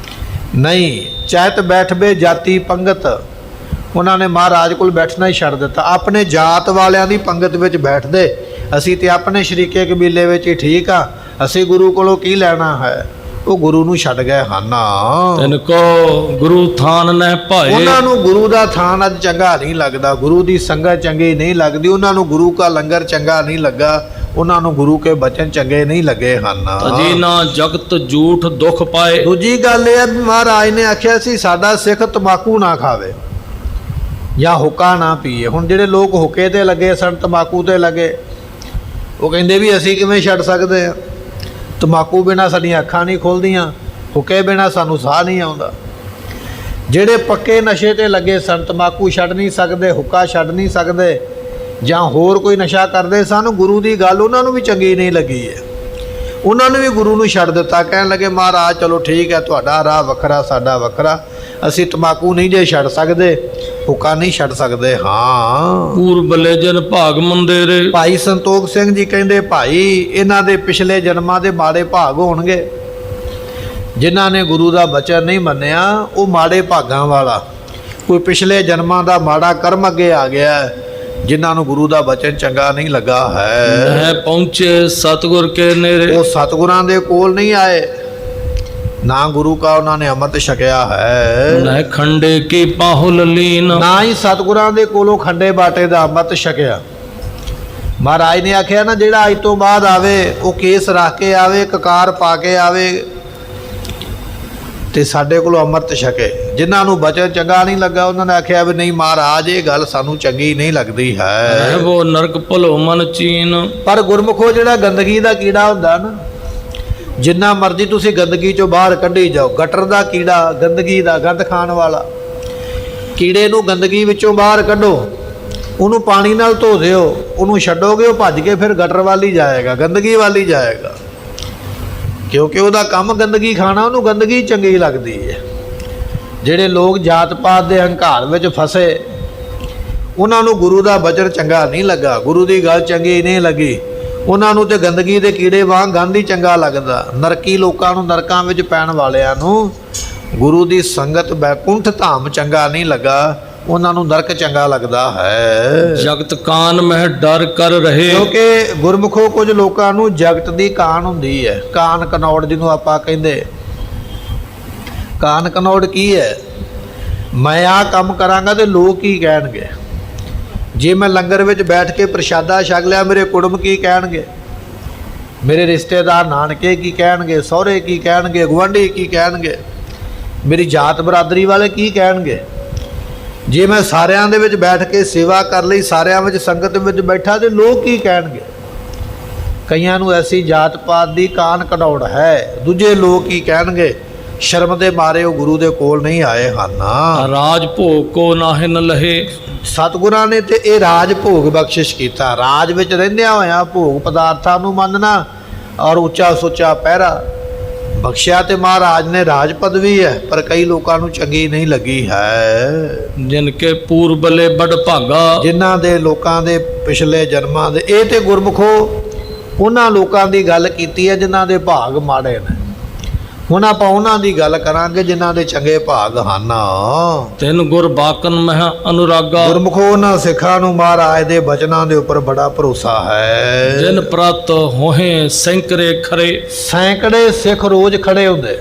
ਨਹੀਂ, ਚੈਤ ਬੈਠਵੇ ਜਾਤੀ ਪੰਗਤ, ਉਹਨਾਂ ਨੇ ਮਹਾਰਾਜ ਕੋਲ ਬੈਠਣਾ ਹੀ ਛੱਡ ਦਿੱਤਾ। ਆਪਣੇ ਜਾਤ ਵਾਲਿਆਂ ਦੀ ਪੰਗਤ ਵਿੱਚ ਬੈਠਦੇ, ਅਸੀਂ ਤੇ ਆਪਣੇ ਸ਼ਰੀਕੇ ਕਬੀਲੇ ਵਿੱਚ ਹੀ ਠੀਕ ਆ, ਅਸੀਂ ਗੁਰੂ ਕੋਲੋਂ ਕੀ ਲੈਣਾ ਹੈ? ਉਹ ਗੁਰੂ ਨੂੰ ਛੱਡ ਗਏ ਹਨ। ਤਿਨ ਕੋ ਗੁਰੂ ਥਾਨ ਨਹਿ ਭਾਏ, ਉਹਨਾਂ ਨੂੰ ਗੁਰੂ ਦਾ ਥਾਨ ਅੱਜ ਚੰਗਾ ਨਹੀਂ ਲੱਗਦਾ, ਗੁਰੂ ਦੀ ਸੰਗਤ ਚੰਗੀ ਨਹੀਂ ਲੱਗਦੀ, ਉਹਨਾਂ ਨੂੰ ਗੁਰੂ ਕਾ ਲੰਗਰ ਚੰਗਾ ਨਹੀਂ ਲੱਗਾ, ਉਹਨਾਂ ਨੂੰ ਗੁਰੂ ਕੇ ਬਚਨ ਚੰਗੇ ਨਹੀਂ ਲੱਗੇ ਹਨ। ਤਜੀ ਨਾ ਜਗਤ ਝੂਠ ਦੁੱਖ ਪਾਏ। ਦੂਜੀ ਗੱਲ ਇਹ ਹੈ ਵੀ ਮਹਾਰਾਜ ਨੇ ਆਖਿਆ ਸੀ ਸਾਡਾ ਸਿੱਖ ਤੰਬਾਕੂ ਨਾ ਖਾਵੇ ਜਾਂ ਹੁੱਕਾ ਨਾ ਪੀਏ। ਹੁਣ ਜਿਹੜੇ ਲੋਕ ਹੁੱਕੇ ਤੇ ਲੱਗੇ ਸਨ, ਤੰਬਾਕੂ ਤੇ ਲੱਗੇ, ਉਹ ਕਹਿੰਦੇ ਵੀ ਅਸੀਂ ਕਿਵੇਂ ਛੱਡ ਸਕਦੇ ਹਾਂ? ਤੰਬਾਕੂ ਬਿਨਾਂ ਸਾਡੀਆਂ ਅੱਖਾਂ ਨਹੀਂ ਖੁੱਲ੍ਹਦੀਆਂ, ਹੁੱਕੇ ਬਿਨਾਂ ਸਾਨੂੰ ਸਾਹ ਨਹੀਂ ਆਉਂਦਾ। ਜਿਹੜੇ ਪੱਕੇ ਨਸ਼ੇ ਤੇ ਲੱਗੇ ਸਨ, ਤੰਬਾਕੂ ਛੱਡ ਨਹੀਂ ਸਕਦੇ, ਹੁੱਕਾ ਛੱਡ ਨਹੀਂ ਸਕਦੇ, ਜਾਂ ਹੋਰ ਕੋਈ ਨਸ਼ਾ ਕਰਦੇ ਸਨ, ਗੁਰੂ ਦੀ ਗੱਲ ਉਹਨਾਂ ਨੂੰ ਵੀ ਚੰਗੀ ਨਹੀਂ ਲੱਗੀ ਹੈ, ਉਹਨਾਂ ਨੇ ਵੀ ਗੁਰੂ ਨੂੰ ਛੱਡ ਦਿੱਤਾ। ਕਹਿਣ ਲੱਗੇ ਮਹਾਰਾਜ ਚਲੋ ਠੀਕ ਹੈ, ਤੁਹਾਡਾ ਰਾਹ ਵੱਖਰਾ ਸਾਡਾ ਵੱਖਰਾ, ਅਸੀਂ ਤੰਬਾਕੂ ਨਹੀਂ ਜੇ ਛੱਡ ਸਕਦੇ, ਹੁੱਕਾ ਨਹੀਂ ਛੱਡ ਸਕਦੇ। ਹਾਂ, ਪੂਰਬਲੇ ਜਨ ਭਾਗ ਮੰਦੇਰੇ। ਭਾਈ ਸੰਤੋਖ ਸਿੰਘ ਜੀ ਕਹਿੰਦੇ ਭਾਈ ਇਹਨਾਂ ਦੇ ਪਿਛਲੇ ਜਨਮਾਂ ਦੇ ਮਾੜੇ ਭਾਗ ਹੋਣਗੇ, ਜਿਨ੍ਹਾਂ ਨੇ ਗੁਰੂ ਦਾ ਬਚਨ ਨਹੀਂ ਮੰਨਿਆ ਉਹ ਮਾੜੇ ਭਾਗਾਂ ਵਾਲਾ, ਕੋਈ ਪਿਛਲੇ ਜਨਮਾਂ ਦਾ ਮਾੜਾ ਕਰਮ ਅੱਗੇ ਆ ਗਿਆ, ਜਿਨ੍ਹਾਂ ਨੂੰ ਗੁਰੂ ਦਾ ਬਚਨ ਚੰਗਾ ਨਹੀਂ ਲੱਗਾ ਹੈ, ਨਹਿ ਪਹੁੰਚੇ ਸਤਿਗੁਰ ਕੇ ਨੇਰੇ। ਉਹ ਸਤਿਗੁਰਾਂ ਦੇ ਕੋਲ ਨਹੀਂ ਆਏ, ਨਾ ਗੁਰੂ ਕਾ ਉਹਨਾਂ ਨੇ ਅੰਮ੍ਰਿਤ ਛਕਿਆ ਹੈ, ਨਹਿ ਖੰਡੇ ਕੀ ਪਾਹੁਲ ਲੀਨ। ਨਾ ਹੀ ਸਤਿਗੁਰਾਂ ਦੇ ਕੋਲੋਂ ਖੰਡੇ ਬਾਟੇ ਦਾ ਅੰਮ੍ਰਿਤ ਛਕਿਆ। ਮਹਾਰਾਜ ਨੇ ਆਖਿਆ ਨਾ, ਜਿਹੜਾ ਅੱਜ ਤੋਂ ਬਾਅਦ ਆਵੇ ਉਹ ਕੇਸ ਰੱਖ ਕੇ ਆਵੇ, ਕਕਾਰ ਪਾ ਕੇ ਆਵੇ ਤੇ ਸਾਡੇ ਕੋਲੋਂ ਅੰਮ੍ਰਿਤ ਛਕੇ। ਜਿਨ੍ਹਾਂ ਨੂੰ ਬਚਨ ਚੰਗਾ ਨਹੀਂ ਲੱਗਾ ਉਹਨਾਂ ਨੇ ਆਖਿਆ ਵੀ ਨਹੀਂ ਮਹਾਰਾਜ, ਇਹ ਗੱਲ ਸਾਨੂੰ ਚੰਗੀ ਨਹੀਂ ਲੱਗਦੀ ਹੈ। ਉਹ ਨਰਕ ਭਲੋ ਮਨ ਚੀਨ। ਪਰ ਗੁਰਮੁਖੋ, ਜਿਹੜਾ ਗੰਦਗੀ ਦਾ ਕੀੜਾ ਹੁੰਦਾ ਨਾ, ਜਿੰਨਾ ਮਰਜ਼ੀ ਤੁਸੀਂ ਗੰਦਗੀ ਚੋਂ ਬਾਹਰ ਕੱਢੀ ਜਾਓ, ਗਟਰ ਦਾ ਕੀੜਾ, ਗੰਦਗੀ ਦਾ, ਗੰਦ ਖਾਣ ਵਾਲਾ ਕੀੜੇ ਨੂੰ ਗੰਦਗੀ ਵਿੱਚੋਂ ਬਾਹਰ ਕੱਢੋ, ਉਹਨੂੰ ਪਾਣੀ ਨਾਲ ਧੋ ਦਿਓ, ਉਹਨੂੰ ਛੱਡੋਗੇ ਉਹ ਭੱਜ ਕੇ ਫਿਰ ਗਟਰ ਵੱਲ ਹੀ ਜਾਏਗਾ, ਗੰਦਗੀ ਵੱਲ ਹੀ ਜਾਏਗਾ, ਕਿਉਂਕਿ ਉਹਦਾ ਕੰਮ ਗੰਦਗੀ ਖਾਣਾ, ਉਹਨੂੰ ਗੰਦਗੀ ਚੰਗੀ ਲੱਗਦੀ ਹੈ। ਜਿਹੜੇ ਲੋਕ ਜਾਤ ਪਾਤ ਦੇ ਹੰਕਾਰ ਵਿੱਚ ਫਸੇ, ਉਹਨਾਂ ਨੂੰ ਗੁਰੂ ਦਾ ਬਚਨ ਚੰਗਾ ਨਹੀਂ ਲੱਗਾ, ਗੁਰੂ ਦੀ ਗੱਲ ਚੰਗੀ ਨਹੀਂ ਲੱਗੀ, ਉਹਨਾਂ ਨੂੰ ਤੇ ਗੰਦਗੀ ਦੇ ਕੀੜੇ ਵਾਂਗ ਗੰਦ ਹੀ ਚੰਗਾ ਲੱਗਦਾ। ਨਰਕੀ ਲੋਕਾਂ ਨੂੰ, ਨਰਕਾਂ ਵਿੱਚ ਪੈਣ ਵਾਲਿਆਂ ਨੂੰ ਗੁਰੂ ਦੀ ਸੰਗਤ, ਬੈਕੁੰਠ ਧਾਮ ਚੰਗਾ ਨਹੀਂ ਲੱਗਾ, ਉਹਨਾਂ ਨੂੰ ਨਰਕ ਚੰਗਾ ਲੱਗਦਾ ਹੈ। ਜਗਤ ਕਾਨ ਮਹਿ ਡਰ ਕਰ ਰਹੇ। ਕਿਉਂਕਿ ਗੁਰਮੁਖੋ, ਕੁਝ ਲੋਕਾਂ ਨੂੰ ਜਗਤ ਦੀ ਕਾਨ ਹੁੰਦੀ ਹੈ, ਕਾਨ ਕਨੌੜ ਜਿਹਨੂੰ ਆਪਾਂ ਕਹਿੰਦੇ। ਕਾਨ ਕਨੌੜ ਕੀ ਹੈ? ਮੈਂ ਆਹ ਕੰਮ ਕਰਾਂਗਾ ਤੇ ਲੋਕ ਕੀ ਕਹਿਣਗੇ, ਜੇ ਮੈਂ ਲੰਗਰ ਵਿੱਚ ਬੈਠ ਕੇ ਪ੍ਰਸ਼ਾਦਾ ਛਕ ਲਿਆ ਮੇਰੇ ਕੁੜਮ ਕੀ ਕਹਿਣਗੇ, ਮੇਰੇ ਰਿਸ਼ਤੇਦਾਰ ਨਾਨਕੇ ਕੀ ਕਹਿਣਗੇ, ਸਹੁਰੇ ਕੀ ਕਹਿਣਗੇ, ਗੁਆਂਢੀ ਕੀ ਕਹਿਣਗੇ, ਮੇਰੀ ਜਾਤ ਬਰਾਦਰੀ ਵਾਲੇ ਕੀ ਕਹਿਣਗੇ। ਜੇ ਮੈਂ ਸਾਰਿਆਂ ਦੇ ਵਿੱਚ ਬੈਠ ਕੇ ਸੇਵਾ ਕਰ ਲਈ, ਸਾਰਿਆਂ ਵਿੱਚ ਸੰਗਤ ਵਿੱਚ ਬੈਠਾ ਤੇ ਲੋਕ ਕੀ ਕਹਿਣਗੇ। ਕਈਆਂ ਨੂੰ ਐਸੀ ਜਾਤ ਪਾਤ ਦੀ ਕਾਨ ਕਢੌੜ ਹੈ, ਦੂਜੇ ਲੋਕ ਕੀ ਕਹਿਣਗੇ, ਸ਼ਰਮ ਦੇ ਮਾਰੇ ਉਹ ਗੁਰੂ ਦੇ ਕੋਲ ਨਹੀਂ ਆਏ ਹਨ। ਰਾਜ ਭੋਗ ਕੋ ਨਾਹਿ ਨ ਲਹੇ। ਸਤਿਗੁਰਾਂ ਨੇ ਤੇ ਇਹ ਰਾਜ ਭੋਗ ਬਖਸ਼ਿਸ਼ ਕੀਤਾ। ਰਾਜ ਵਿੱਚ ਰਹਿੰਦਿਆਂ ਹੋਇਆਂ ਭੋਗ ਪਦਾਰਥਾਂ ਨੂੰ ਮੰਨਣਾ ਔਰ ਉੱਚਾ ਸੁੱਚਾ ਪਹਿਰਾ ਬਖਸ਼ਿਆ ਤੇ ਮਹਾਰਾਜ ਨੇ ਰਾਜ ਪਦਵੀ ਹੈ, ਪਰ ਕਈ ਲੋਕਾਂ ਨੂੰ ਚੰਗੀ ਨਹੀਂ ਲੱਗੀ ਹੈ। ਜਿਨ ਕੇ ਪੂਰਬਲੇ ਬੜ ਭਾਗਾ। ਜਿਨ੍ਹਾਂ ਦੇ ਲੋਕਾਂ ਦੇ ਪਿਛਲੇ ਜਨਮਾਂ ਦੇ, ਇਹ ਤੇ ਗੁਰਮੁਖੋ ਉਹਨਾਂ ਲੋਕਾਂ ਦੀ ਗੱਲ ਕੀਤੀ ਹੈ ਜਿਨ੍ਹਾਂ ਦੇ ਭਾਗ ਮਾੜੇ ਨੇ। ਹੁਣ ਆਪਾਂ ਉਹਨਾਂ ਦੀ ਗੱਲ ਕਰਾਂਗੇ ਜਿਨ੍ਹਾਂ ਦੇ ਚੰਗੇ ਭਾਗ ਹਨ। ਤਿੰਨ ਗੁਰ ਬਾਕਨ ਮਹਿ ਅਨੁਰਾਗਾ। ਗੁਰਮੁਖੋ, ਉਹਨਾਂ ਸਿੱਖਾਂ ਨੂੰ ਮਹਾਰਾਜ ਦੇ ਬਚਨਾਂ ਦੇ ਉੱਪਰ ਬੜਾ ਭਰੋਸਾ ਹੈ। ਜਿਨ ਪ੍ਰਤ ਹੋਏ ਸੈਂਕੜੇ ਖਰੇ। ਸੈਂਕੜੇ ਸਿੱਖ ਰੋਜ਼ ਖੜੇ ਹੁੰਦੇ,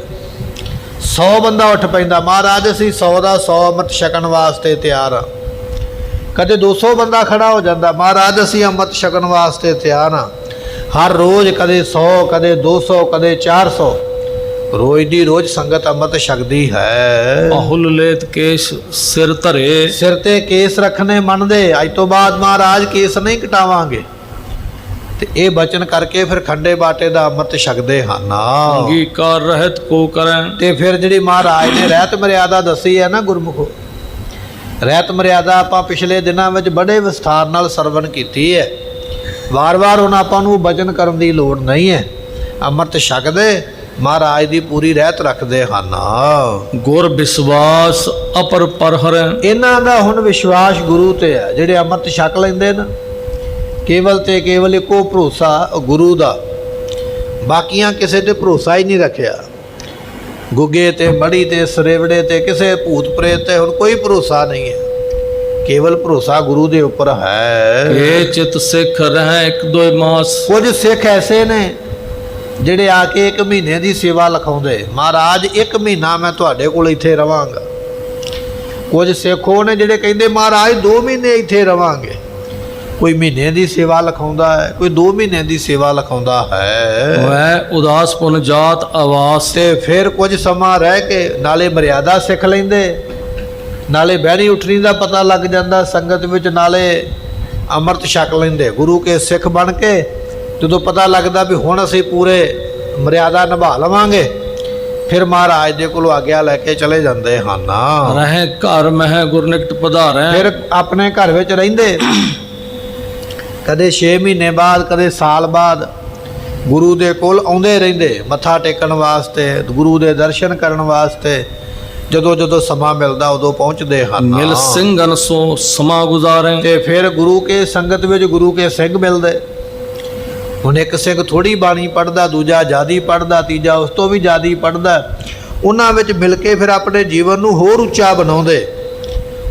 100 ਬੰਦਾ ਉੱਠ ਪੈਂਦਾ, ਮਹਾਰਾਜ ਅਸੀਂ 100 ਦਾ 100 ਅੰਮ੍ਰਿਤ ਛਕਣ ਵਾਸਤੇ ਤਿਆਰ ਹਾਂ। ਕਦੇ 200 ਬੰਦਾ ਖੜਾ ਹੋ ਜਾਂਦਾ, ਮਹਾਰਾਜ ਅਸੀਂ ਅੰਮ੍ਰਿਤ ਛਕਣ ਵਾਸਤੇ ਤਿਆਰ ਹਾਂ। ਹਰ ਰੋਜ਼ ਕਦੇ 100, ਕਦੇ 200, ਕਦੇ 400, ਰੋਜ਼ ਦੀ ਰੋਜ਼ ਸੰਗਤ ਅੰਮ੍ਰਿਤ ਛਕਦੀ ਹੈ। ਪਾਹੁਲ ਲੇਤ ਕੇਸ਼ ਸਿਰ ਧਰੇ। ਸਿਰ ਤੇ ਕੇਸ ਰੱਖਣੇ ਮੰਨਦੇ, ਅੱਜ ਤੋਂ ਬਾਅਦ ਮਹਾਰਾਜ ਕੇਸ ਨਹੀਂ ਕਟਾਵਾਂਗੇ, ਤੇ ਇਹ ਬਚਨ ਕਰਕੇ ਫਿਰ ਖੰਡੇ ਬਾਟੇ ਦਾ ਅੰਮ੍ਰਿਤ ਛਕਦੇ ਹਨ। ਅੰਗੀਕਾਰ ਰਹਿਤ ਕੋ ਕਰੈ। ਤੇ ਫਿਰ ਜਿਹੜੀ ਮਹਾਰਾਜ ਨੇ ਰਹਿਤ ਮਰਿਆਦਾ ਦੱਸੀ ਹੈ ਨਾ ਗੁਰਮੁਖੋ, ਰਹਿਤ ਮਰਿਆਦਾ ਆਪਾਂ ਪਿਛਲੇ ਦਿਨਾਂ ਵਿੱਚ ਬੜੇ ਵਿਸਥਾਰ ਨਾਲ ਸਰਵਣ ਕੀਤੀ ਹੈ। ਵਾਰ-ਵਾਰ ਹੁਣ ਆਪਾਂ ਨੂੰ ਬਚਨ ਕਰਨ ਦੀ ਲੋੜ ਨਹੀਂ ਹੈ, ਅੰਮ੍ਰਿਤ ਛਕਦੇ ਮਹਾਰਾਜ ਦੀ ਪੂਰੀ ਰਹਿਤ ਰੱਖਦੇ ਹਨ। ਗੁਰ ਵਿਸ਼ਵਾਸ ਅਪਰ ਪਰ ਹਰੈ। ਇਹਨਾਂ ਦਾ ਹੁਣ ਵਿਸ਼ਵਾਸ ਗੁਰੂ ਤੇ ਹੈ। ਜਿਹੜੇ ਅੰਮ੍ਰਿਤ ਛਕ ਲੈਂਦੇ ਨਾ, ਕੇਵਲ ਤੇ ਕੇਵਲ ਇੱਕੋ ਭਰੋਸਾ ਗੁਰੂ ਦਾ, ਬਾਕੀਆਂ ਕਿਸੇ ਤੇ ਭਰੋਸਾ ਹੀ ਨਹੀਂ ਰੱਖਿਆ। ਗੁੱਗੇ ਤੇ ਮੜੀ ਤੇ ਸਰੇਵੜੇ ਤੇ ਕਿਸੇ ਭੂਤ ਪ੍ਰੇਤ ਤੇ ਹੁਣ ਕੋਈ ਭਰੋਸਾ ਨਹੀਂ ਹੈ, ਕੇਵਲ ਭਰੋਸਾ ਗੁਰੂ ਦੇ ਉੱਪਰ ਹੈ। ਇਹ ਚਿਤ ਸਿੱਖ ਰਹਿ ਇੱਕ ਦੋ ਮਾਸ। ਕੁਝ ਸਿੱਖ ਐਸੇ ਨੇ ਜਿਹੜੇ ਆ ਕੇ 1 ਮਹੀਨੇ ਦੀ ਸੇਵਾ ਲਿਖਾਉਂਦੇ, ਮਹਾਰਾਜ 1 ਮਹੀਨਾ ਮੈਂ ਤੁਹਾਡੇ ਕੋਲ ਇੱਥੇ ਰਵਾਂਗਾ। ਕੁਝ ਸਿੱਖ ਉਹ ਨੇ ਜਿਹੜੇ ਕਹਿੰਦੇ ਮਹਾਰਾਜ 2 ਮਹੀਨੇ ਇੱਥੇ ਰਵਾਂਗੇ। ਕੋਈ ਮਹੀਨੇ ਦੀ ਸੇਵਾ ਲਿਖਾਉਂਦਾ ਹੈ, ਕੋਈ 2 ਮਹੀਨੇ ਦੀ ਸੇਵਾ ਲਿਖਾਉਂਦਾ ਹੈ। ਵੈ ਉਦਾਸ ਪੁਨ ਜਾਤ ਆਵਾਸ। ਤੇ ਫਿਰ ਕੁਝ ਸਮਾਂ ਰਹਿ ਕੇ ਨਾਲੇ ਮਰਿਆਦਾ ਸਿੱਖ ਲੈਂਦੇ, ਨਾਲੇ ਬਹਿਣੀ ਉੱਠਣੀ ਦਾ ਪਤਾ ਲੱਗ ਜਾਂਦਾ ਸੰਗਤ ਵਿੱਚ, ਨਾਲੇ ਅੰਮ੍ਰਿਤ ਛਕ ਲੈਂਦੇ। ਗੁਰੂ ਕੇ ਸਿੱਖ ਬਣ ਕੇ ਜਦੋਂ ਪਤਾ ਲੱਗਦਾ ਵੀ ਹੁਣ ਅਸੀਂ ਪੂਰੇ ਮਰਿਆਦਾ ਨਿਭਾ ਲਵਾਂਗੇ, ਫਿਰ ਮਹਾਰਾਜ ਦੇ ਕੋਲੋਂ ਆਗਿਆ ਲੈ ਕੇ ਚਲੇ ਜਾਂਦੇ ਹਨ। ਰਹਿ ਘਰ ਮਹਿ ਗੁਰਨਿਕਟ ਪਧਾਰੈ। ਫਿਰ ਆਪਣੇ ਘਰ ਵਿੱਚ ਰਹਿੰਦੇ, ਕਦੇ 6 ਮਹੀਨੇ ਬਾਅਦ, ਕਦੇ ਸਾਲ ਬਾਅਦ ਗੁਰੂ ਦੇ ਕੋਲ ਆਉਂਦੇ ਰਹਿੰਦੇ, ਮੱਥਾ ਟੇਕਣ ਵਾਸਤੇ, ਗੁਰੂ ਦੇ ਦਰਸ਼ਨ ਕਰਨ ਵਾਸਤੇ। ਜਦੋਂ ਜਦੋਂ ਸਮਾਂ ਮਿਲਦਾ ਉਦੋਂ ਪਹੁੰਚਦੇ ਹਨ। ਮਿਲ ਸਿੰਘਨ ਸੋ ਸਮਾ ਗੁਜ਼ਾਰੇ। ਤੇ ਫਿਰ ਗੁਰੂ ਕੇ ਸੰਗਤ ਵਿੱਚ ਗੁਰੂ ਕੇ ਸਿੰਘ ਮਿਲਦੇ। ਹੁਣ ਇੱਕ ਸਿੰਘ ਥੋੜ੍ਹੀ ਬਾਣੀ ਪੜ੍ਹਦਾ, ਦੂਜਾ ਜ਼ਿਆਦਾ ਪੜ੍ਹਦਾ, ਤੀਜਾ ਉਸ ਤੋਂ ਵੀ ਜ਼ਿਆਦਾ ਪੜ੍ਹਦਾ। ਉਹਨਾਂ ਵਿੱਚ ਮਿਲ ਕੇ ਫਿਰ ਆਪਣੇ ਜੀਵਨ ਨੂੰ ਹੋਰ ਉੱਚਾ ਬਣਾਉਂਦੇ,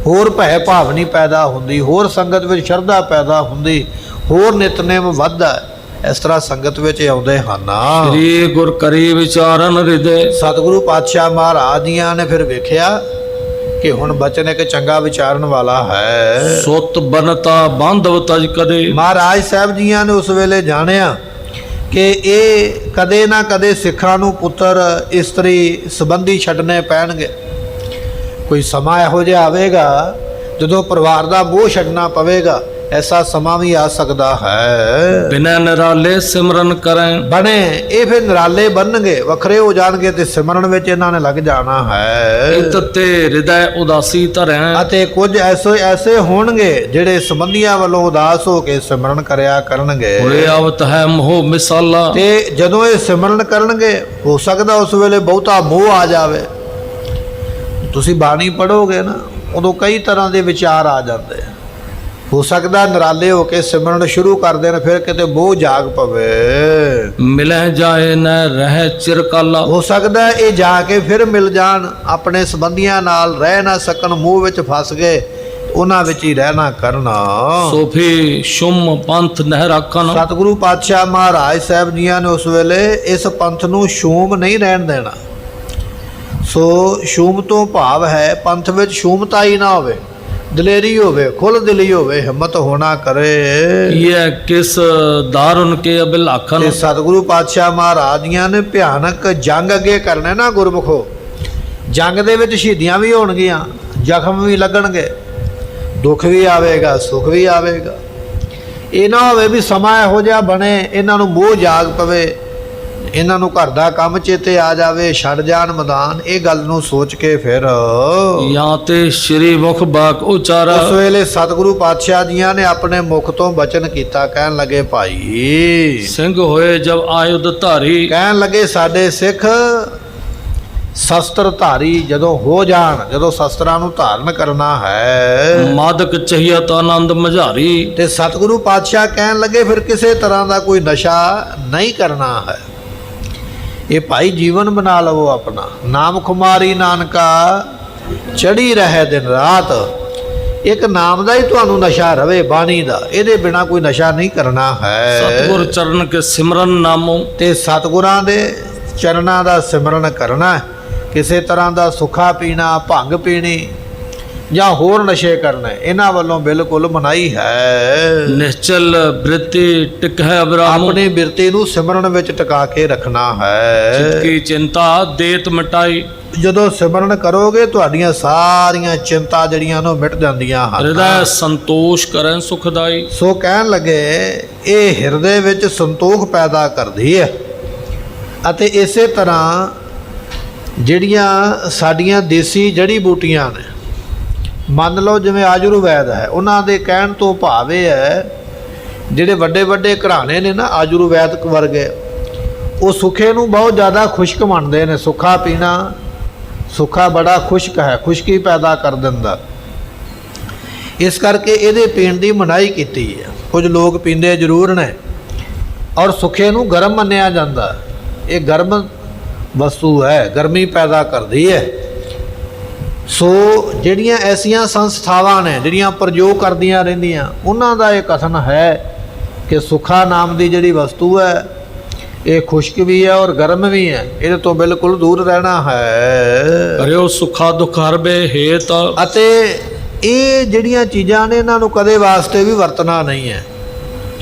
ਹੋਰ ਭੈ ਭਾਵਨੀ ਪੈਦਾ ਹੁੰਦੀ, ਹੋਰ ਸੰਗਤ ਵਿੱਚ ਸ਼ਰਧਾ ਪੈਦਾ ਹੁੰਦੀ, ਹੋਰ ਨਿਤਨੇਮ ਵੱਧਦਾ। ਇਸ ਤਰ੍ਹਾਂ ਸੰਗਤ ਵਿੱਚ ਆਉਂਦੇ ਹਨ। ਸ੍ਰੀ ਗੁਰ ਕਰੀ ਵਿਚਾਰਨ ਹਿਰਦੇ। ਸਤਿਗੁਰੂ ਪਾਤਸ਼ਾਹ ਮਹਾਰਾਜ ਜੀਆਂ ਨੇ ਫਿਰ ਵੇਖਿਆ ਕਿ ਹੁਣ ਬਚਨ ਇੱਕ ਚੰਗਾ ਵਿਚਾਰਨ ਵਾਲਾ ਹੈ। ਸੁਤ ਬਨਤਾ ਬਾਂਧਵ ਤਜ ਕਦੇ। ਮਹਾਰਾਜ ਸਾਹਿਬ ਜੀਆਂ ਨੇ ਉਸ ਵੇਲੇ ਜਾਣਿਆ ਕਿ ਇਹ ਕਦੇ ਨਾ ਕਦੇ ਸਿੱਖਾਂ ਨੂੰ ਪੁੱਤਰ ਇਸਤਰੀ ਸੰਬੰਧੀ ਛੱਡਣੇ ਪੈਣਗੇ। ਕੋਈ ਸਮਾਂ ਇਹੋ ਜਿਹਾ ਆਵੇਗਾ ਜਦੋਂ ਪਰਿਵਾਰ ਦਾ ਮੋਹ ਛੱਡਣਾ ਪਵੇਗਾ। ਐਸਾ ਸਮਾਂ ਵੀ ਆ ਸਕਦਾ ਹੈ। ਬਿਨੈ ਨਿਰਾਲੇ ਸਿਮਰਨ ਕਰੈ। ਬਣੇ ਇਹ ਫਿਰ ਨਿਰਾਲੇ ਬਣਨਗੇ, ਵੱਖਰੇ ਹੋ ਜਾਣਗੇ ਤੇ ਸਿਮਰਨ ਵਿੱਚ ਇਹਨਾਂ ਨੇ ਲੱਗ ਜਾਣਾ ਹੈ। ਇਤ ਤੇ ਹਿਰਦੈ ਉਦਾਸੀ ਧਰੈ। ਅਤੇ ਕੁਝ ਐਸੇ ਹੋਣਗੇ ਜਿਹੜੇ ਸੰਬੰਧੀਆਂ ਵੱਲੋਂ ਉਦਾਸ ਹੋ ਕੇ ਸਿਮਰਨ ਕਰਿਆ ਕਰਨਗੇ। ਹੋਏ ਆਵਤ ਹੈ ਮੋਹ ਮਿਸਾਲਾ। ਤੇ ਜਦੋਂ ਇਹ ਸਿਮਰਨ ਕਰਨਗੇ ਹੋ ਸਕਦਾ ਉਸ ਵੇਲੇ ਬਹੁਤਾ ਮੋਹ ਆ ਜਾਵੇ। ਤੁਸੀਂ ਬਾਣੀ ਪੜ੍ਹੋਗੇ ਨਾ, ਉਦੋਂ ਕਈ ਤਰ੍ਹਾਂ ਦੇ ਵਿਚਾਰ ਆ ਜਾਂਦੇ। ਹੋ ਸਕਦਾ ਨਿਰਾਲੇ ਹੋ ਕੇ ਸਿਮਰਨ ਸ਼ੁਰੂ ਕਰ ਦੇਣ, ਫਿਰ ਕਿਤੇ ਮੋਹ ਜਾਗ ਪਵੇ। ਮਿਲੈ ਜਾਏ ਨ ਰਹਿ ਚਿਰਕਾਲਾ। ਹੋ ਸਕਦਾ ਇਹ ਜਾ ਕੇ ਫਿਰ ਮਿਲ ਜਾਣ, ਆਪਣੇ ਸੰਬੰਧੀਆਂ ਨਾਲ ਰਹਿ ਨਾ ਸਕਣ, ਮੋਹ ਵਿੱਚ ਫਸ ਗਏ, ਉਹਨਾਂ ਵਿੱਚ ਹੀ ਰਹਿਣਾ ਕਰਨਾ। ਸੋਫੀ ਸ਼ੁਮ ਪੰਥ ਨਹਿ ਰਾਖਨ। ਸਤਿਗੁਰੂ ਪਾਤਸ਼ਾਹ ਮਹਾਰਾਜ ਸਾਹਿਬ ਜੀਆਂ ਨੇ ਉਸ ਵੇਲੇ ਇਸ ਪੰਥ ਨੂੰ ਸ਼ੂਮ ਨਹੀਂ ਰਹਿਣ ਦੇਣਾ। ਸੋ ਸ਼ੂਮ ਤੋਂ ਭਾਵ ਹੈ ਪੰਥ ਵਿੱਚ ਸ਼ੂਮਤਾ ਹੀ ਨਾ ਹੋਵੇ, ਦਲੇਰੀ ਹੋਵੇ, ਖੁੱਲ੍ਹ ਦਿਲੀ ਹੋਵੇ, ਹਿੰਮਤ ਹੋਣਾ ਕਰੇ। ਇਹ ਕਿਸ ਦਾਰੁਨ ਕੇ ਅਬਿਲਾਖਨ। ਤੇ ਸਤਿਗੁਰੂ ਪਾਤਸ਼ਾਹ ਮਹਾਰਾਜ ਜੀਆਂ ਨੇ ਭਿਆਨਕ ਜੰਗ ਅੱਗੇ ਕਰਨਾ ਨਾ ਗੁਰਮੁਖੋ। ਜੰਗ ਦੇ ਵਿੱਚ ਸ਼ਹੀਦੀਆਂ ਵੀ ਹੋਣਗੀਆਂ, ਜ਼ਖਮ ਵੀ ਲੱਗਣਗੇ, ਦੁੱਖ ਵੀ ਆਵੇਗਾ, ਸੁੱਖ ਵੀ ਆਵੇਗਾ। ਇਹ ਨਾ ਹੋਵੇ ਵੀ ਸਮਾਂ ਇਹੋ ਜਿਹਾ ਬਣੇ ਇਹਨਾਂ ਨੂੰ ਮੋਹ ਜਾਗ ਪਵੇ, ਇਹਨਾਂ ਨੂੰ ਘਰ ਦਾ ਕੰਮ ਚੇਤੇ ਆ ਜਾਵੇ, ਛੱਡ ਜਾਣ ਮੈਦਾਨ। ਇਹ ਗੱਲ ਨੂੰ ਸੋਚ ਕੇ ਫਿਰ ਜਾਂ ਤੇ ਸ਼੍ਰੀ ਮੁਖ ਬਾਕ ਉਚਾਰਾ। ਉਸ ਵੇਲੇ ਸਤਿਗੁਰੂ ਪਾਤਸ਼ਾਹ ਜੀਆਂ ਨੇ ਆਪਣੇ ਮੁਖ ਤੋਂ ਬਚਨ ਕੀਤਾ। ਕਹਿਣ ਲੱਗੇ ਭਾਈ ਸਿੰਘ ਹੋਏ ਜਬ ਆਯੁਧ ਧਾਰੀ। ਕਹਿਣ ਲੱਗੇ ਸਾਡੇ ਸਿੱਖ ਸ਼ਸਤਰ ਧਾਰੀ ਜਦੋਂ ਹੋ ਜਾਣ, ਜਦੋਂ ਸ਼ਸਤਰਾਂ ਨੂੰ ਧਾਰਨ ਕਰਨਾ ਹੈ। ਮਾਦਕ ਚਹੀਅਤ ਆਨੰਦ ਮਝਾਰੀ। ਤੇ ਸਤਿਗੁਰੂ ਪਾਤਸ਼ਾਹ ਕਹਿਣ ਲੱਗੇ ਫਿਰ ਕਿਸੇ ਤਰ੍ਹਾਂ ਦਾ ਕੋਈ ਨਸ਼ਾ ਨਹੀਂ ਕਰਨਾ ਹੈ। ਇਹ ਭਾਈ ਜੀਵਨ ਬਣਾ ਲਵੋ ਆਪਣਾ। ਨਾਮ ਖੁਮਾਰੀ ਨਾਨਕਾ ਚੜੀ ਰਹੇ ਦਿਨ ਰਾਤ। ਇੱਕ ਨਾਮ ਦਾ ਹੀ ਤੁਹਾਨੂੰ ਨਸ਼ਾ ਰਵੇ, ਬਾਣੀ ਦਾ, ਇਹਦੇ ਬਿਨਾ ਕੋਈ ਨਸ਼ਾ ਨਹੀਂ ਕਰਨਾ ਹੈ। ਸਤਿਗੁਰ ਚਰਨ ਕੇ ਸਿਮਰਨ ਨਾਮੋ। ਤੇ ਸਤਿਗੁਰਾਂ ਦੇ ਚਰਨਾਂ ਦਾ ਸਿਮਰਨ ਕਰਨਾ। ਕਿਸੇ ਤਰ੍ਹਾਂ ਦਾ ਸੁੱਖਾ ਪੀਣਾ, ਭੰਗ ਪੀਣੀ ਜਾਂ ਹੋਰ ਨਸ਼ੇ ਕਰਨੇ, ਇਹਨਾਂ ਵੱਲੋਂ ਬਿਲਕੁਲ ਮਨਾਹੀ ਹੈ। ਨਿਸ਼ਚਲ ਬ੍ਰਿਤੀ ਟਿਕ ਹੈ ਅਬਰਾਮ। ਆਪਣੀ ਬਿਰਤੀ ਨੂੰ ਸਿਮਰਨ ਵਿੱਚ ਟਿਕਾ ਕੇ ਰੱਖਣਾ ਹੈ। ਚਿਤ ਕੀ ਚਿੰਤਾ ਦੇਤ ਮਿਟਾਈ। ਜਦੋਂ ਸਿਮਰਨ ਕਰੋਗੇ ਤੁਹਾਡੀਆਂ ਸਾਰੀਆਂ ਚਿੰਤਾ ਜਿਹੜੀਆਂ ਨੂੰ ਮਿਟ ਜਾਂਦੀਆਂ ਹਨ। ਹਿਰਦੈ ਸੰਤੋਸ਼ ਕਰੈ ਸੁਖਦਾਈ। ਸੋ ਕਹਿਣ ਲੱਗੇ ਇਹ ਹਿਰਦੇ ਵਿੱਚ ਸੰਤੋਖ ਪੈਦਾ ਕਰਦੀ ਹੈ। ਅਤੇ ਇਸੇ ਤਰ੍ਹਾਂ ਜਿਹੜੀਆਂ ਸਾਡੀਆਂ ਦੇਸੀ ਜੜੀ ਬੂਟੀਆਂ ਨੇ, ਮੰਨ ਲਓ ਜਿਵੇਂ ਆਯੁਰਵੈਦ ਹੈ, ਉਹਨਾਂ ਦੇ ਕਹਿਣ ਤੋਂ ਭਾਵ ਇਹ ਹੈ ਜਿਹੜੇ ਵੱਡੇ ਵੱਡੇ ਘਰਾਣੇ ਨੇ ਨਾ ਆਯੁਰਵੈਦਿਕ ਵਰਗੇ, ਉਹ ਸੁੱਖੇ ਨੂੰ ਬਹੁਤ ਜ਼ਿਆਦਾ ਖੁਸ਼ਕ ਮੰਨਦੇ ਨੇ। ਸੁੱਖਾ ਪੀਣਾ, ਸੁੱਖਾ ਬੜਾ ਖੁਸ਼ਕ ਹੈ, ਖੁਸ਼ਕੀ ਪੈਦਾ ਕਰ ਦਿੰਦਾ। ਇਸ ਕਰਕੇ ਇਹਦੇ ਪੀਣ ਦੀ ਮਨਾਹੀ ਕੀਤੀ ਹੈ। ਕੁਝ ਲੋਕ ਪੀਂਦੇ ਜ਼ਰੂਰ ਨੇ। ਔਰ ਸੁੱਖੇ ਨੂੰ ਗਰਮ ਮੰਨਿਆ ਜਾਂਦਾ। ਇਹ ਗਰਮ ਵਸਤੂ ਹੈ, ਗਰਮੀ ਪੈਦਾ ਕਰਦੀ ਹੈ। ਸੋ ਜਿਹੜੀਆਂ ਐਸੀਆਂ ਸੰਸਥਾਵਾਂ ਨੇ ਜਿਹੜੀਆਂ ਪ੍ਰਯੋਗ ਕਰਦੀਆਂ ਰਹਿੰਦੀਆਂ, ਉਹਨਾਂ ਦਾ ਇਹ ਕਥਨ ਹੈ ਕਿ ਸੁੱਖਾ ਨਾਮ ਦੀ ਜਿਹੜੀ ਵਸਤੂ ਹੈ ਇਹ ਖੁਸ਼ਕ ਵੀ ਹੈ ਔਰ ਗਰਮ ਵੀ ਹੈ। ਇਹਦੇ ਤੋਂ ਬਿਲਕੁਲ ਦੂਰ ਰਹਿਣਾ ਹੈ। ਕਰਿਓ ਸੁਖਾ ਦੁਖ ਹਰਬੇ ਹੇਤ। ਅਤੇ ਇਹ ਜਿਹੜੀਆਂ ਚੀਜ਼ਾਂ ਨੇ ਇਹਨਾਂ ਨੂੰ ਕਦੇ ਵਾਸਤੇ ਵੀ ਵਰਤਣਾ ਨਹੀਂ ਹੈ।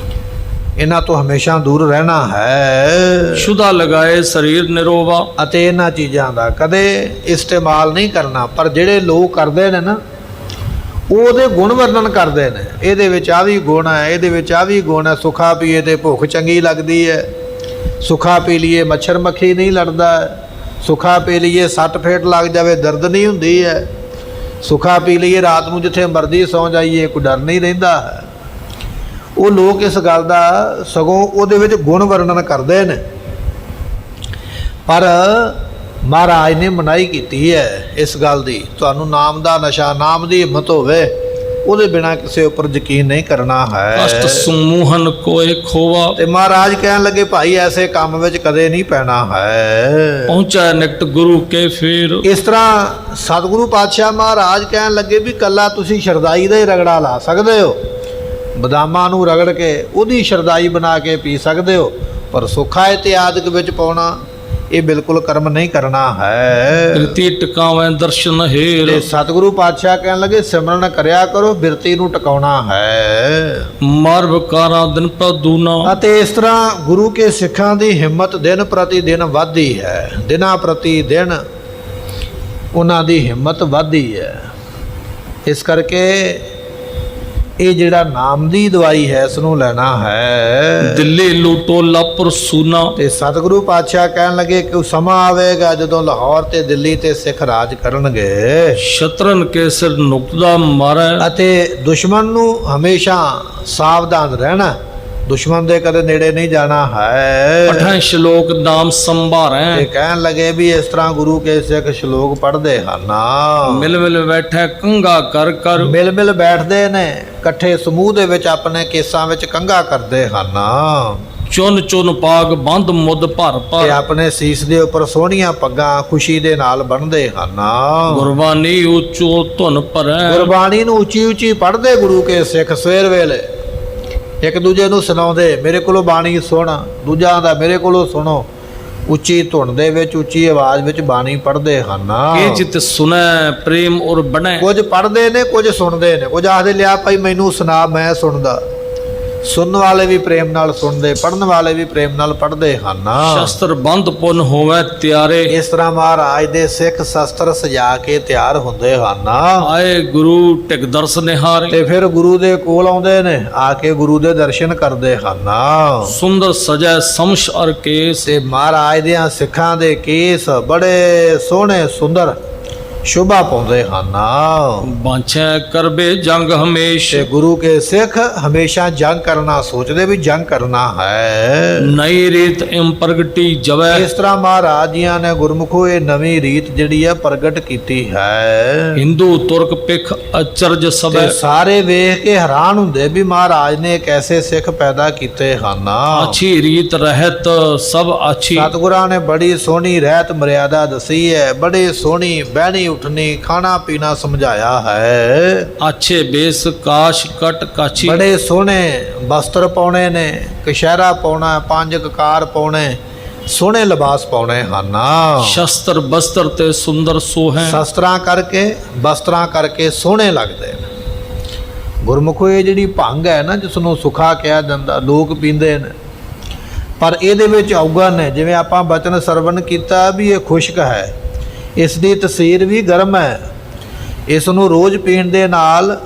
ਇਹਨਾਂ ਤੋਂ ਹਮੇਸ਼ਾ ਦੂਰ ਰਹਿਣਾ ਹੈ। ਸ਼ੁਦਾ ਲਗਾਏ ਸਰੀਰ ਨਿਰੋਵਾ। ਅਤੇ ਇਹਨਾਂ ਚੀਜ਼ਾਂ ਦਾ ਕਦੇ ਇਸਤੇਮਾਲ ਨਹੀਂ ਕਰਨਾ। ਪਰ ਜਿਹੜੇ ਲੋਕ ਕਰਦੇ ਨੇ ਨਾ, ਉਹ ਉਹਦੇ ਗੁਣ ਵਰਣਨ ਕਰਦੇ ਨੇ। ਇਹਦੇ ਵਿੱਚ ਆ ਵੀ ਗੁਣ ਹੈ, ਇਹਦੇ ਵਿੱਚ ਆ ਵੀ ਗੁਣ ਹੈ। ਸੁੱਖਾ ਪੀਏ ਤੇ ਭੁੱਖ ਚੰਗੀ ਲੱਗਦੀ ਹੈ, ਸੁੱਖਾ ਪੀ ਲਈਏ ਮੱਛਰ ਮੱਖੀ ਨਹੀਂ ਲੜਦਾ, ਸੁੱਖਾ ਪੀ ਲਈਏ ਸੱਟ ਫੇਟ ਲੱਗ ਜਾਵੇ ਦਰਦ ਨਹੀਂ ਹੁੰਦੀ ਹੈ, ਸੁੱਖਾ ਪੀ ਲਈਏ ਰਾਤ ਨੂੰ ਜਿੱਥੇ ਮਰਜ਼ੀ ਸੌਂ ਜਾਈਏ ਕੋਈ ਡਰ ਨਹੀਂ ਰਹਿੰਦਾ ਹੈ। ਉਹ ਲੋਕ ਇਸ ਗੱਲ ਦਾ ਸਗੋਂ ਉਹਦੇ ਵਿੱਚ ਗੁਣ ਵਰਣਨ ਕਰਦੇ ਨੇ। ਪਰ ਮਹਾਰਾਜ ਨੇ ਮਨਾਹੀ ਕੀਤੀ ਹੈ ਇਸ ਗੱਲ ਦੀ। ਤੁਹਾਨੂੰ ਨਾਮ ਦਾ ਨਸ਼ਾ, ਨਾਮ ਦੀ ਹਿੰਮਤ ਹੋਵੇ ਉਹਦੇ ਬਿਨਾ ਕਿਸੇ ਉੱਪਰ ਯਕੀਨ ਨਹੀਂ ਕਰਨਾ ਅਸ਼ਟ ਹੈ। ਸਮੂਹਨ ਕੋਏ ਖੋਵਾ, ਤੇ ਮਹਾਰਾਜ ਕਹਿਣ ਲੱਗੇ ਭਾਈ ਐਸੇ ਕੰਮ ਵਿੱਚ ਕਦੇ ਨਹੀਂ ਪੈਣਾ ਹੈ। ਪਹੁੰਚਾ ਨਿਕਟ ਗੁਰੂ ਕੇ ਫੇਰ। ਇਸ ਤਰ੍ਹਾਂ ਸਤਿਗੁਰੂ ਪਾਤਸ਼ਾਹ ਮਹਾਰਾਜ ਕਹਿਣ ਲੱਗੇ ਵੀ ਕੱਲਾ ਤੁਸੀਂ ਸ਼ਰਦਾਈ ਦਾ ਹੀ ਰਗੜਾ ਲਾ ਸਕਦੇ ਹੋ, ਬਦਾਮਾਂ ਨੂੰ ਰਗੜ ਕੇ ਉਹਦੀ ਸ਼ਰਦਾਈ ਬਣਾ ਕੇ ਪੀ ਸਕਦੇ ਹੋ, ਪਰ ਸੁੱਖਾ ਇਤਿਆਦਿਕ ਵਿੱਚ ਪਾਉਣਾ ਇਹ ਬਿਲਕੁਲ ਕਰਮ ਨਹੀਂ ਕਰਨਾ ਹੈ। ਪ੍ਰੀਤੀ ਟਿਕਾਵੇਂ ਦਰਸ਼ਨ ਤੇ ਹੇਰ, ਸਤਿਗੁਰੂ ਪਾਤਸ਼ਾਹ ਕਹਿਣ ਲੱਗੇ ਸਿਮਰਨ ਕਰਿਆ ਕਰੋ, ਬਿਰਤੀ ਨੂੰ ਟਿਕਾਉਣਾ ਹੈ। ਮਾਰ ਵਿਕਾਰਾਂ ਦਿਨ ਪਰ ਦੂਨਾ, ਅਤੇ ਇਸ ਤਰ੍ਹਾਂ ਗੁਰੂ ਕੇ ਸਿੱਖਾਂ ਦੀ ਹਿੰਮਤ ਦਿਨ ਪ੍ਰਤੀ ਦਿਨ ਵੱਧਦੀ ਹੈ, ਦਿਨਾਂ ਪ੍ਰਤੀ ਦਿਨ ਉਹਨਾਂ ਦੀ ਹਿੰਮਤ ਵੱਧਦੀ ਹੈ। ਇਸ ਕਰਕੇ ਇਹ ਜਿਹੜਾ ਨਾਮ ਦੀ ਦਵਾਈ ਹੈ ਇਸ ਨੂੰ ਲੈਣਾ ਹੈ। ਦਿੱਲੀ ਲੂਟੋਲਾ ਪਰਸੂਨਾ, ਤੇ ਸਤਿਗੁਰੂ ਪਾਤਸ਼ਾਹ ਕਹਿਣ ਲੱਗੇ ਕਿ ਉਹ ਸਮਾਂ ਆਵੇਗਾ ਜਦੋਂ ਲਾਹੌਰ ਤੇ ਦਿੱਲੀ ਤੇ ਸਿੱਖ ਰਾਜ ਕਰਨਗੇ ਸ਼ਤਰਨ ਕੇ ਸਿਰ ਨੁਕਦਾ ਮਾਰੈ, ਅਤੇ ਦੁਸ਼ਮਣ ਨੂੰ ਹਮੇਸ਼ਾ ਸਾਵਧਾਨ ਰਹਿਣਾ, ਦੁਸ਼ਮਣ ਦੇ ਕਦੇ ਨੇੜੇ ਨਹੀਂ ਜਾਣਾ ਹੈ। ਪਠੈ ਸ਼ਲੋਕ ਨਾਮ ਸੰਭਾਰੈ, ਤੇ ਕਹਿਣ ਲੱਗੇ ਵੀ ਇਸ ਤਰ੍ਹਾਂ ਗੁਰੂ ਕੇ ਸਿੱਖ ਸ਼ਲੋਕ ਪੜ੍ਹਦੇ ਹਨ, ਮਿਲ ਮਿਲ ਬੈਠੈ ਕੰਗਾ ਕਰ ਕਰ, ਮਿਲ ਮਿਲ ਬੈਠਦੇ ਨੇ, ਇਕੱਠੇ ਸਮੂਹ ਦੇ ਵਿੱਚ ਆਪਣੇ ਕੇਸਾਂ ਵਿੱਚ ਕੰਘਾ ਕਰਦੇ ਹਨ, ਚੁਨ ਚੁਨ ਪਾਗ ਬੰਦ ਮੁੱਦ ਭਰ ਤੇ ਭਰ, ਆਪਣੇ ਸੀਸ ਦੇ ਉੱਪਰ ਸੋਹਣੀਆਂ ਪੱਗਾਂ ਖੁਸ਼ੀ ਦੇ ਨਾਲ ਬੰਨ੍ਹਦੇ ਹਨ। ਗੁਰਬਾਨੀ ਉੱਚੋ ਧੁਨ ਭਰੈ, ਗੁਰਬਾਣੀ ਨੂੰ ਉੱਚੀ ਉੱਚੀ ਪੜ੍ਹਦੇ ਗੁਰੂ ਕੇ ਸਿੱਖ ਸਵੇਰ ਵੇਲੇ, ਇੱਕ ਦੂਜੇ ਨੂੰ ਸੁਣਾਉਂਦੇ, ਮੇਰੇ ਕੋਲੋਂ ਬਾਣੀ ਸੁਣ, ਦੂਜਾ ਦਾ ਮੇਰੇ ਕੋਲੋਂ ਸੁਣੋ, ਉੱਚੀ ਧੁਨ ਦੇ ਵਿੱਚ ਉੱਚੀ ਆਵਾਜ਼ ਵਿੱਚ ਬਾਣੀ ਪੜ੍ਹਦੇ ਹਨ। ਇਹ ਜਿਤ ਸੁਨੈ ਪ੍ਰੇਮ ਔਰ ਬਣੈ, ਕੁਝ ਪੜ੍ਹਦੇ ਨੇ, ਕੁਝ ਸੁਣਦੇ ਨੇ, ਕੁਝ ਆਖਦੇ ਲਿਆ ਭਾਈ ਮੈਨੂੰ ਸੁਣਾ ਮੈਂ ਸੁਣਦਾ, ਸੁਣਨ ਵਾਲੇ ਵੀ ਪ੍ਰੇਮ ਨਾਲ ਸੁਣਦੇ, ਪੜ੍ਹਨ ਵਾਲੇ ਵੀ ਪ੍ਰੇਮ ਨਾਲ ਪੜ੍ਹਦੇ ਹਨ। ਸ਼ਸਤਰ ਬੰਦ ਪੁਨ ਹੋਵੇ ਤਿਆਰੇ, ਇਸ ਤਰ੍ਹਾਂ ਮਹਾਰਾਜ ਦੇ ਸਿੱਖ ਸ਼ਸਤਰ ਸਜਾ ਕੇ ਤਿਆਰ ਹੁੰਦੇ ਹਨ, ਆਏ ਗੁਰੂ ਟਿਕ ਦਰਸ ਨਿਹਾਰੇ, ਤੇ ਫਿਰ ਗੁਰੂ ਦੇ ਕੋਲ ਆਉਂਦੇ ਨੇ, ਆ ਕੇ ਗੁਰੂ ਦੇ ਦਰਸ਼ਨ ਕਰਦੇ ਹਨ। ਸੁੰਦਰ ਸਜੈ ਸਮਸ਼ ਅਰ ਕੇਸ, ਤੇ ਮਹਾਰਾਜ ਦੇ ਸਿੱਖਾਂ ਦੇ ਕੇਸ ਬੜੇ ਸੋਹਣੇ ਸੁੰਦਰ ਸ਼ੋਭਾ ਪਾਉਂਦੇ ਹਨ। ਬਾਂਛੈ ਕਰਬੇ ਜੰਗ ਹਮੇਸ਼, ਤੇ ਗੁਰੂ ਕੇ ਸਿੱਖ ਹਮੇਸ਼ਾ ਜੰਗ ਕਰਨਾ ਸੋਚਦੇ ਵੀ ਜੰਗ ਕਰਨਾ ਹੈ। ਨਈ ਰੀਤ ਇਮ ਪ੍ਰਗਟੀ ਜਵੈ, ਇਸ ਤਰ੍ਹਾਂ ਮਹਾਰਾਜ ਜੀਆਂ ਨੇ ਗੁਰਮੁਖੋ ਇਹ ਨਵੀਂ ਰੀਤ ਜਿਹੜੀ ਹੈ ਪ੍ਰਗਟ ਕੀਤੀ ਹੈ। ਹਿੰਦੂ ਤੁਰਕ ਪਿਖ ਅਚਰਜ ਸਭੈ, ਤੇ ਸਾਰੇ ਵੇਖ ਕੇ ਹੈਰਾਨ ਹੁੰਦੇ ਵੀ ਮਹਾਰਾਜ ਨੇ ਇੱਕ ਐਸੇ ਸਿੱਖ ਪੈਦਾ ਕੀਤੇ ਹਨ। ਅੱਛੀ ਰੀਤ ਰਹਿਤ ਸਭ ਅੱਛੀ, ਸਤਿਗੁਰਾਂ ਨੇ ਬੜੀ ਸੋਹਣੀ ਰਹਿਤ ਮਰਿਆਦਾ ਦੱਸੀ ਹੈ, ਬੜੀ ਸੋਹਣੀ ਬਹਿਣੀ ਉੱਠਣੀ ਖਾਣਾ ਪੀਣਾ ਸਮਝਾਇਆ ਹੈ। ਅੱਛੇ ਬੇਸ ਕਾਸ਼ ਕਟ ਕਾਛੀ, ਬੜੇ ਸੋਹਣੇ ਵਸਤਰ ਪਾਉਣੇ ਨੇ, ਕਸ਼ਹਿਰਾ ਪਾਉਣਾ, ਪੰਜ ਕਕਾਰ ਪਾਉਣੇ, ਸੋਹਣੇ ਲਿਬਾਸ ਪਾਉਣੇ ਹਨ। ਸ਼ਸਤਰ ਬਸਤਰ ਤੇ ਸੁੰਦਰ ਸੋਹੈ, ਸ਼ਸਤਰਾਂ ਕਰਕੇ ਵਸਤਰਾਂ ਕਰਕੇ ਸੋਹਣੇ ਲੱਗਦੇ ਨੇ। ਗੁਰਮੁਖੋ ਇਹ ਜਿਹੜੀ ਭੰਗ ਹੈ ਨਾ, ਜਿਸ ਨੂੰ ਸੁਖਾ ਕਿਹਾ ਜਾਂਦਾ, ਲੋਕ ਪੀਂਦੇ ਨੇ, ਪਰ ਇਹਦੇ ਵਿੱਚ ਔਗਣ ਨੇ। ਜਿਵੇਂ ਆਪਾਂ ਬਚਨ ਸਰਵਣ ਕੀਤਾ ਵੀ ਇਹ ਖੁਸ਼ਕ ਹੈ, ਇਸ ਦੀ ਤਸੀਰ ਵੀ ਗਰਮ ਹੈ, ਇਸ ਨੂੰ ਰੋਜ਼ ਪੀਣ ਦੇ ਨਾਲ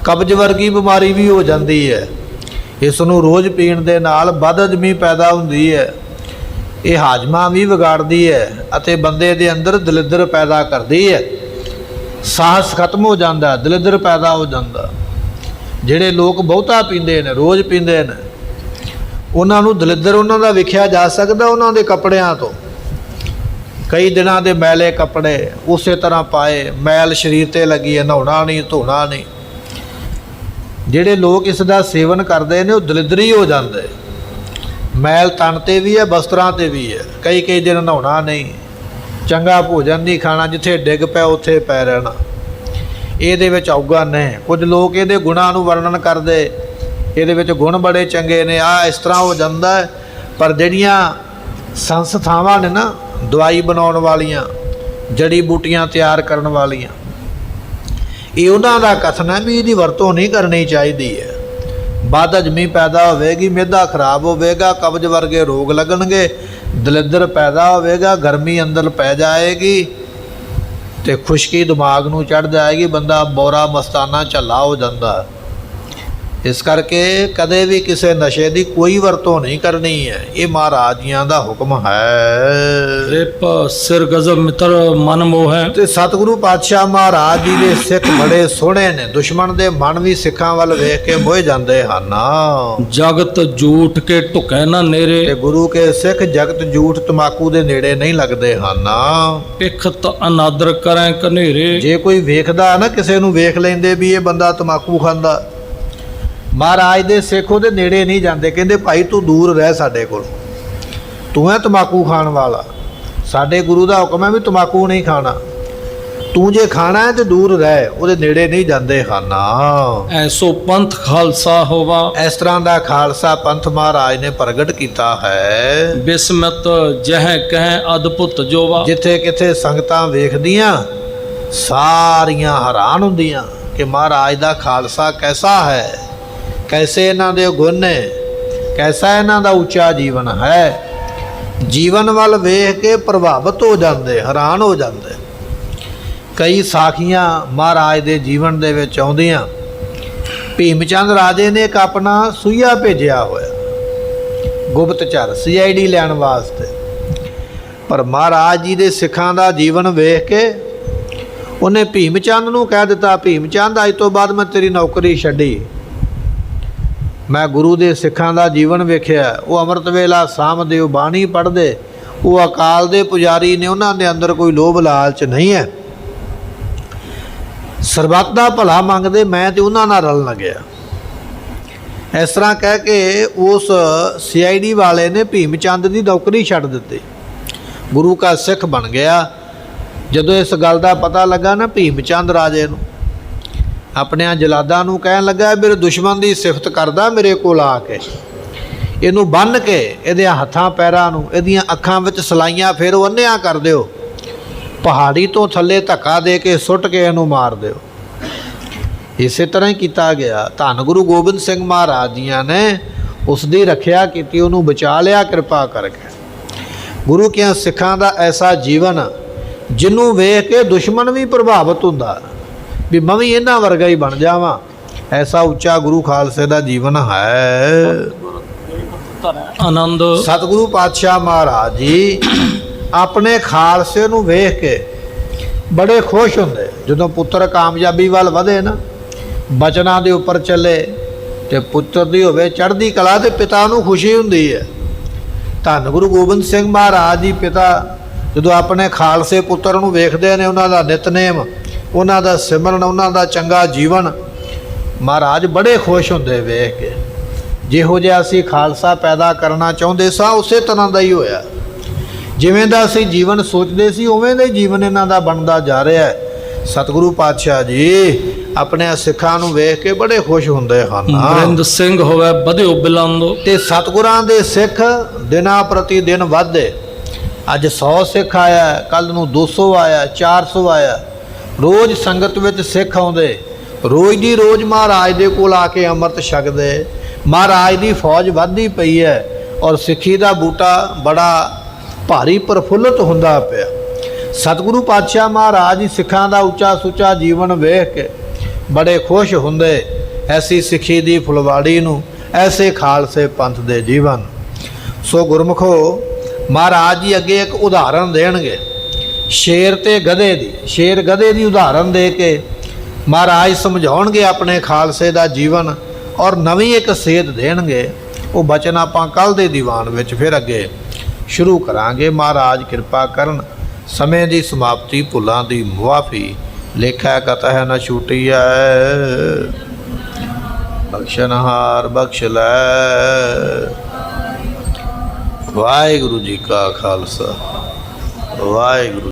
ਕਬਜ਼ ਵਰਗੀ ਬਿਮਾਰੀ ਵੀ ਹੋ ਜਾਂਦੀ ਹੈ, ਇਸ ਨੂੰ ਰੋਜ਼ ਪੀਣ ਦੇ ਨਾਲ ਬਦਹਜ਼ਮੀ ਪੈਦਾ ਹੁੰਦੀ ਹੈ, ਇਹ ਹਾਜ਼ਮਾ ਵੀ ਵਿਗਾੜਦੀ ਹੈ ਅਤੇ ਬੰਦੇ ਦੇ ਅੰਦਰ ਦਲਿੱਦਰ ਪੈਦਾ ਕਰਦੀ ਹੈ, ਸਾਹਸ ਖਤਮ ਹੋ ਜਾਂਦਾ, ਦਲਿੱਦਰ ਪੈਦਾ ਹੋ ਜਾਂਦਾ। ਜਿਹੜੇ ਲੋਕ ਬਹੁਤਾ ਪੀਂਦੇ ਨੇ, ਰੋਜ਼ ਪੀਂਦੇ ਨੇ, ਉਹਨਾਂ ਨੂੰ ਦਲਿੱਦਰ ਉਹਨਾਂ ਦਾ ਵਿਖਿਆ ਜਾ ਸਕਦਾ ਉਹਨਾਂ ਦੇ ਕੱਪੜਿਆਂ ਤੋਂ। ਕਈ ਦਿਨਾਂ ਦੇ ਮੈਲੇ ਕੱਪੜੇ ਉਸੇ ਤਰ੍ਹਾਂ ਪਾਏ, ਮੈਲ ਸਰੀਰ 'ਤੇ ਲੱਗੀ ਹੈ, ਨਹਾਉਣਾ ਨਹੀਂ ਧੋਣਾ ਨਹੀਂ। ਜਿਹੜੇ ਲੋਕ ਇਸ ਦਾ ਸੇਵਨ ਕਰਦੇ ਨੇ ਉਹ ਦਲਿੱਦਰੀ ਹੋ ਜਾਂਦੇ, ਮੈਲ ਤਨ 'ਤੇ ਵੀ ਹੈ, ਵਸਤਰਾਂ 'ਤੇ ਵੀ ਹੈ। ਕਈ ਦਿਨ ਨਹਾਉਣਾ ਨਹੀਂ, ਚੰਗਾ ਭੋਜਨ ਨਹੀਂ ਖਾਣਾ, ਜਿੱਥੇ ਡਿੱਗ ਪਿਆ ਉੱਥੇ ਪੈ ਰਹਿਣਾ। ਇਹਦੇ ਵਿੱਚ ਔਗਣ ਨੇ। ਕੁਝ ਲੋਕ ਇਹਦੇ ਗੁਣਾਂ ਨੂੰ ਵਰਣਨ ਕਰਦੇ, ਇਹਦੇ ਵਿੱਚ ਗੁਣ ਬੜੇ ਚੰਗੇ ਨੇ, ਆ ਇਸ ਤਰ੍ਹਾਂ ਹੋ ਜਾਂਦਾ ਹੈ। ਪਰ ਜਿਹੜੀਆਂ ਸੰਸਥਾਵਾਂ ਨੇ ਨਾ ਦਵਾਈ ਬਣਾਉਣ ਵਾਲੀਆਂ, ਜੜੀ ਬੂਟੀਆਂ ਤਿਆਰ ਕਰਨ ਵਾਲੀਆਂ, ਇਹ ਉਹਨਾਂ ਦਾ ਕਥਨ ਹੈ ਵੀ ਇਹਦੀ ਵਰਤੋਂ ਨਹੀਂ ਕਰਨੀ ਚਾਹੀਦੀ ਹੈ। ਬਦਹਜ਼ਮੀ ਪੈਦਾ ਹੋਵੇਗੀ, ਮਿਹਦਾ ਖਰਾਬ ਹੋਵੇਗਾ, ਕਬਜ਼ ਵਰਗੇ ਰੋਗ ਲੱਗਣਗੇ, ਦਲਿੱਦਰ ਪੈਦਾ ਹੋਵੇਗਾ, ਗਰਮੀ ਅੰਦਰ ਪੈ ਜਾਏਗੀ ਤੇ ਖੁਸ਼ਕੀ ਦਿਮਾਗ ਨੂੰ ਚੜ੍ਹ ਜਾਏਗੀ, ਬੰਦਾ ਬੋਰਾ ਮਸਤਾਨਾ ਝੱਲਾ ਹੋ ਜਾਂਦਾ। ਇਸ ਕਰਕੇ ਕਦੇ ਵੀ ਕਿਸੇ ਨਸ਼ੇ ਦੀ ਕੋਈ ਵਰਤੋਂ ਨਹੀਂ ਕਰਨੀ ਹੈ। ਇਹ ਮਹਾਰਾਜ ਜੀਆਂ ਦਾ ਹੁਕਮ ਹੈ। ਰਿਪ ਸਿਰ ਗਜ਼ਬ ਮਿੱਤਰ ਮਨ ਮੋਹੈ। ਤੇ ਸਤਿਗੁਰੂ ਪਾਤਸ਼ਾਹ ਮਹਾਰਾਜ ਜੀ ਦੇ ਸਿੱਖ ਬੜੇ ਸੋਹਣੇ ਨੇ। ਦੁਸ਼ਮਣ ਦੇ ਮਨ ਵੀ ਸਿੱਖਾਂ ਵੱਲ ਵੇਖ ਕੇ ਮੋਹ ਜਾਂਦੇ ਹਨ। ਜਗਤ ਝੂਠ ਕੇ ਢੁਕੈ ਨਾ ਨੇਰੇ। ਤੇ ਗੁਰੂ ਕੇ ਸਿੱਖ ਜਗਤ ਝੂਠ ਤਮਾਕੂ ਦੇ ਨੇੜੇ ਨਹੀਂ ਲੱਗਦੇ ਹਨ। ਪਿਖਤ ਅਨਾਦਰ ਕਰੈ ਕਨੇਰੇ। ਜੇ ਕੋਈ ਵੇਖਦਾ ਨਾ, ਕਿਸੇ ਨੂੰ ਵੇਖ ਲੈਂਦੇ ਵੀ ਇਹ ਬੰਦਾ ਤਮਾਕੂ ਖਾਂਦਾ, ਮਹਾਰਾਜ ਦੇ ਸਿੱਖ ਉਹਦੇ ਨੇੜੇ ਨਹੀਂ ਜਾਂਦੇ। ਕਹਿੰਦੇ ਭਾਈ ਤੂੰ ਦੂਰ ਰਹਿ ਸਾਡੇ ਕੋਲ, ਤੂੰ ਹੈ ਤਮਾਕੂ ਖਾਣ ਵਾਲਾ। ਸਾਡੇ ਗੁਰੂ ਦਾ ਹੁਕਮ ਹੈ ਵੀ ਤਮਾਕੂ ਨਹੀਂ ਖਾਣਾ, ਤੂੰ ਜੇ ਖਾਣਾ ਹੈ ਤੇ ਦੂਰ ਰਹਿ, ਉਹਦੇ ਨੇੜੇ ਨਹੀਂ ਜਾਂਦੇ ਹਨ। ਐਸੋ ਪੰਥ ਖਾਲਸਾ ਹੋਵਾ। ਇਸ ਤਰ੍ਹਾਂ ਦਾ ਖਾਲਸਾ ਪੰਥ ਮਹਾਰਾਜ ਨੇ ਪ੍ਰਗਟ ਕੀਤਾ ਹੈ। ਬਿਸਮਤ ਜਹ ਕਹਿ ਅਦਭੁਤ ਜੋਵਾ। ਜਿੱਥੇ ਕਿਥੇ ਸੰਗਤਾਂ ਵੇਖਦੀਆਂ ਸਾਰੀਆਂ ਹੈਰਾਨ ਹੁੰਦੀਆਂ ਕਿ ਮਹਾਰਾਜ ਦਾ ਖਾਲਸਾ ਕੈਸਾ ਹੈ, ਕੈਸੇ ਇਹਨਾਂ ਦੇ ਗੁਣ ਨੇ, ਕੈਸਾ ਇਹਨਾਂ ਦਾ ਉੱਚਾ ਜੀਵਨ ਹੈ। ਜੀਵਨ ਵੱਲ ਵੇਖ ਕੇ ਪ੍ਰਭਾਵਿਤ ਹੋ ਜਾਂਦੇ, ਹੈਰਾਨ ਹੋ ਜਾਂਦੇ। ਕਈ ਸਾਖੀਆਂ ਮਹਾਰਾਜ ਦੇ ਜੀਵਨ ਦੇ ਵਿੱਚ ਆਉਂਦੀਆਂ। ਭੀਮ ਚੰਦ ਰਾਜੇ ਨੇ ਇੱਕ ਆਪਣਾ ਸੂਈਆ ਭੇਜਿਆ ਹੋਇਆ ਗੁਪਤਚਰ CID ਲੈਣ ਵਾਸਤੇ, ਪਰ ਮਹਾਰਾਜ ਜੀ ਦੇ ਸਿੱਖਾਂ ਦਾ ਜੀਵਨ ਵੇਖ ਕੇ ਉਹਨੇ ਭੀਮ ਚੰਦ ਨੂੰ ਕਹਿ ਦਿੱਤਾ, ਭੀਮ ਚੰਦ ਅੱਜ ਤੋਂ ਬਾਅਦ ਮੈਂ ਤੇਰੀ ਨੌਕਰੀ ਛੱਡੀ। ਮੈਂ ਗੁਰੂ ਦੇ ਸਿੱਖਾਂ ਦਾ ਜੀਵਨ ਵੇਖਿਆ। ਉਹ ਅੰਮ੍ਰਿਤ ਵੇਲਾ ਸਾਂਭਦੇ, ਉਹ ਬਾਣੀ ਪੜ੍ਹਦੇ, ਉਹ ਅਕਾਲ ਦੇ ਪੁਜਾਰੀ ਨੇ, ਉਹਨਾਂ ਦੇ ਅੰਦਰ ਕੋਈ ਲੋਭ ਲਾਲਚ ਨਹੀਂ ਹੈ, ਸਰਬੱਤ ਦਾ ਭਲਾ ਮੰਗਦੇ। ਮੈਂ ਤੇ ਉਹਨਾਂ ਨਾਲ ਰਲਣ ਲੱਗਿਆ। ਇਸ ਤਰ੍ਹਾਂ ਕਹਿ ਕੇ ਉਸ CID ਵਾਲੇ ਨੇ ਭੀਮ ਚੰਦ ਦੀ ਨੌਕਰੀ ਛੱਡ ਦਿੱਤੀ, ਗੁਰੂ ਕਾ ਸਿੱਖ ਬਣ ਗਿਆ। ਜਦੋਂ ਇਸ ਗੱਲ ਦਾ ਪਤਾ ਲੱਗਾ ਨਾ ਭੀਮ ਚੰਦ ਰਾਜੇ ਨੂੰ, ਆਪਣਿਆਂ ਜਲਾਦਾਂ ਨੂੰ ਕਹਿਣ ਲੱਗਾ ਮੇਰੇ ਦੁਸ਼ਮਣ ਦੀ ਸਿਫਤ ਕਰਦਾ ਮੇਰੇ ਕੋਲ ਆ ਕੇ, ਇਹਨੂੰ ਬੰਨ੍ਹ ਕੇ ਇਹਦੇ ਹੱਥਾਂ ਪੈਰਾਂ ਨੂੰ, ਇਹਦੀਆਂ ਅੱਖਾਂ ਵਿੱਚ ਸਲਾਈਆਂ ਫੇਰੋ, ਅੰਨ੍ਹਿਆਂ ਕਰ ਦਿਓ, ਪਹਾੜੀ ਤੋਂ ਥੱਲੇ ਧੱਕਾ ਦੇ ਕੇ ਸੁੱਟ ਕੇ ਇਹਨੂੰ ਮਾਰ ਦਿਓ। ਇਸੇ ਤਰ੍ਹਾਂ ਹੀ ਕੀਤਾ ਗਿਆ। ਧੰਨ ਗੁਰੂ ਗੋਬਿੰਦ ਸਿੰਘ ਮਹਾਰਾਜ ਜੀਆਂ ਨੇ ਉਸ ਦੀ ਰੱਖਿਆ ਕੀਤੀ, ਉਹਨੂੰ ਬਚਾ ਲਿਆ ਕਿਰਪਾ ਕਰਕੇ। ਗੁਰੂ ਕਿਆਂ ਸਿੱਖਾਂ ਦਾ ਐਸਾ ਜੀਵਨ ਜਿਹਨੂੰ ਵੇਖ ਕੇ ਦੁਸ਼ਮਣ ਵੀ ਪ੍ਰਭਾਵਿਤ ਹੁੰਦਾ ਵੀ ਮੈਂ ਵੀ ਇਹਨਾਂ ਵਰਗਾ ਹੀ ਬਣ ਜਾਵਾਂ। ਐਸਾ ਉੱਚਾ ਗੁਰੂ ਖਾਲਸੇ ਦਾ ਜੀਵਨ ਹੈ। ਆਨੰਦ। ਸਤਿਗੁਰੂ ਪਾਤਸ਼ਾਹ ਮਹਾਰਾਜ ਜੀ ਆਪਣੇ ਖਾਲਸੇ ਨੂੰ ਵੇਖ ਕੇ ਬੜੇ ਖੁਸ਼ ਹੁੰਦੇ। ਜਦੋਂ ਪੁੱਤਰ ਕਾਮਯਾਬੀ ਵੱਲ ਵਧੇ ਨਾ, ਬਚਨਾਂ ਦੇ ਉੱਪਰ ਚੱਲੇ ਤੇ ਪੁੱਤਰ ਦੀ ਹੋਵੇ ਚੜ੍ਹਦੀ ਕਲਾ, ਤੇ ਪਿਤਾ ਨੂੰ ਖੁਸ਼ੀ ਹੁੰਦੀ ਹੈ। ਧੰਨ ਗੁਰੂ ਗੋਬਿੰਦ ਸਿੰਘ ਮਹਾਰਾਜ ਜੀ ਪਿਤਾ ਜਦੋਂ ਆਪਣੇ ਖਾਲਸੇ ਪੁੱਤਰ ਨੂੰ ਵੇਖਦੇ ਨੇ, ਉਹਨਾਂ ਦਾ ਨਿਤਨੇਮ, ਉਹਨਾਂ ਦਾ ਸਿਮਰਨ, ਉਹਨਾਂ ਦਾ ਚੰਗਾ ਜੀਵਨ, ਮਹਾਰਾਜ ਬੜੇ ਖੁਸ਼ ਹੁੰਦੇ ਵੇਖ ਕੇ। ਜਿਹੋ ਜਿਹਾ ਅਸੀਂ ਖਾਲਸਾ ਪੈਦਾ ਕਰਨਾ ਚਾਹੁੰਦੇ ਸਾਂ ਉਸੇ ਤਰ੍ਹਾਂ ਦਾ ਹੀ ਹੋਇਆ। ਜਿਵੇਂ ਦਾ ਅਸੀਂ ਜੀਵਨ ਸੋਚਦੇ ਸੀ ਉਵੇਂ ਦਾ ਹੀ ਜੀਵਨ ਇਹਨਾਂ ਦਾ ਬਣਦਾ ਜਾ ਰਿਹਾ ਹੈ। ਸਤਿਗੁਰੂ ਪਾਤਸ਼ਾਹ ਜੀ ਆਪਣੇ ਸਿੱਖਾਂ ਨੂੰ ਵੇਖ ਕੇ ਬੜੇ ਖੁਸ਼ ਹੁੰਦੇ ਹਨ। ਬਰਿੰਦ ਸਿੰਘ ਹੋਵੇ ਵਧਿਓ ਬਿਲੰਦੋ। ਤੇ ਸਤਿਗੁਰਾਂ ਦੇ ਸਿੱਖ ਦਿਨਾਂ ਪ੍ਰਤੀ ਦਿਨ ਵੱਧਦੇ। ਅੱਜ 100 ਸਿੱਖ ਆਇਆ, ਕੱਲ੍ਹ ਨੂੰ 200 ਆਇਆ, 400 ਆਇਆ। ਰੋਜ਼ ਸੰਗਤ ਵਿੱਚ ਸਿੱਖ ਆਉਂਦੇ, ਰੋਜ਼ ਦੀ ਰੋਜ਼ ਮਹਾਰਾਜ ਦੇ ਕੋਲ ਆ ਕੇ ਅੰਮ੍ਰਿਤ ਛਕਦੇ। ਮਹਾਰਾਜ ਦੀ ਫੌਜ ਵੱਧਦੀ ਪਈ ਹੈ ਔਰ ਸਿੱਖੀ ਦਾ ਬੂਟਾ ਬੜਾ ਭਾਰੀ ਪ੍ਰਫੁੱਲਤ ਹੁੰਦਾ ਪਿਆ। ਸਤਿਗੁਰੂ ਪਾਤਸ਼ਾਹ ਮਹਾਰਾਜ ਜੀ ਸਿੱਖਾਂ ਦਾ ਉੱਚਾ ਸੁੱਚਾ ਜੀਵਨ ਵੇਖ ਕੇ ਬੜੇ ਖੁਸ਼ ਹੁੰਦੇ। ਐਸੀ ਸਿੱਖੀ ਦੀ ਫੁਲਵਾੜੀ ਨੂੰ, ਐਸੇ ਖਾਲਸੇ ਪੰਥ ਦੇ ਜੀਵਨ। ਸੋ ਗੁਰਮੁਖੋ, ਮਹਾਰਾਜ ਜੀ ਅੱਗੇ ਇੱਕ ਉਦਾਹਰਣ ਦੇਣਗੇ ਸ਼ੇਰ ਤੇ ਗਧੇ ਦੀ। ਸ਼ੇਰ ਗਧੇ ਦੀ ਉਦਾਹਰਣ ਦੇ ਕੇ ਮਹਾਰਾਜ ਸਮਝਾਉਣਗੇ ਆਪਣੇ ਖਾਲਸੇ ਦਾ ਜੀਵਨ ਔਰ ਨਵੀਂ ਇੱਕ ਸੇਧ ਦੇਣਗੇ। ਉਹ ਬਚਨ ਆਪਾਂ ਕੱਲ੍ਹ ਦੇ ਦੀਵਾਨ ਵਿੱਚ ਫਿਰ ਅੱਗੇ ਸ਼ੁਰੂ ਕਰਾਂਗੇ। ਮਹਾਰਾਜ ਕਿਰਪਾ ਕਰਨ। ਸਮੇਂ ਦੀ ਸਮਾਪਤੀ, ਭੁੱਲਾਂ ਦੀ ਮੁਆਫੀ, ਲੇਖਾ ਕਤਹਿ ਨ ਛੂਟੀਐ। ਬਖਸ਼ਨਹਾਰ ਬਖਸ਼ ਲੈ। ਵਾਹਿਗੁਰੂ ਜੀ ਕਾ ਖਾਲਸਾ, ਵਾਹਿਗੁਰੂ।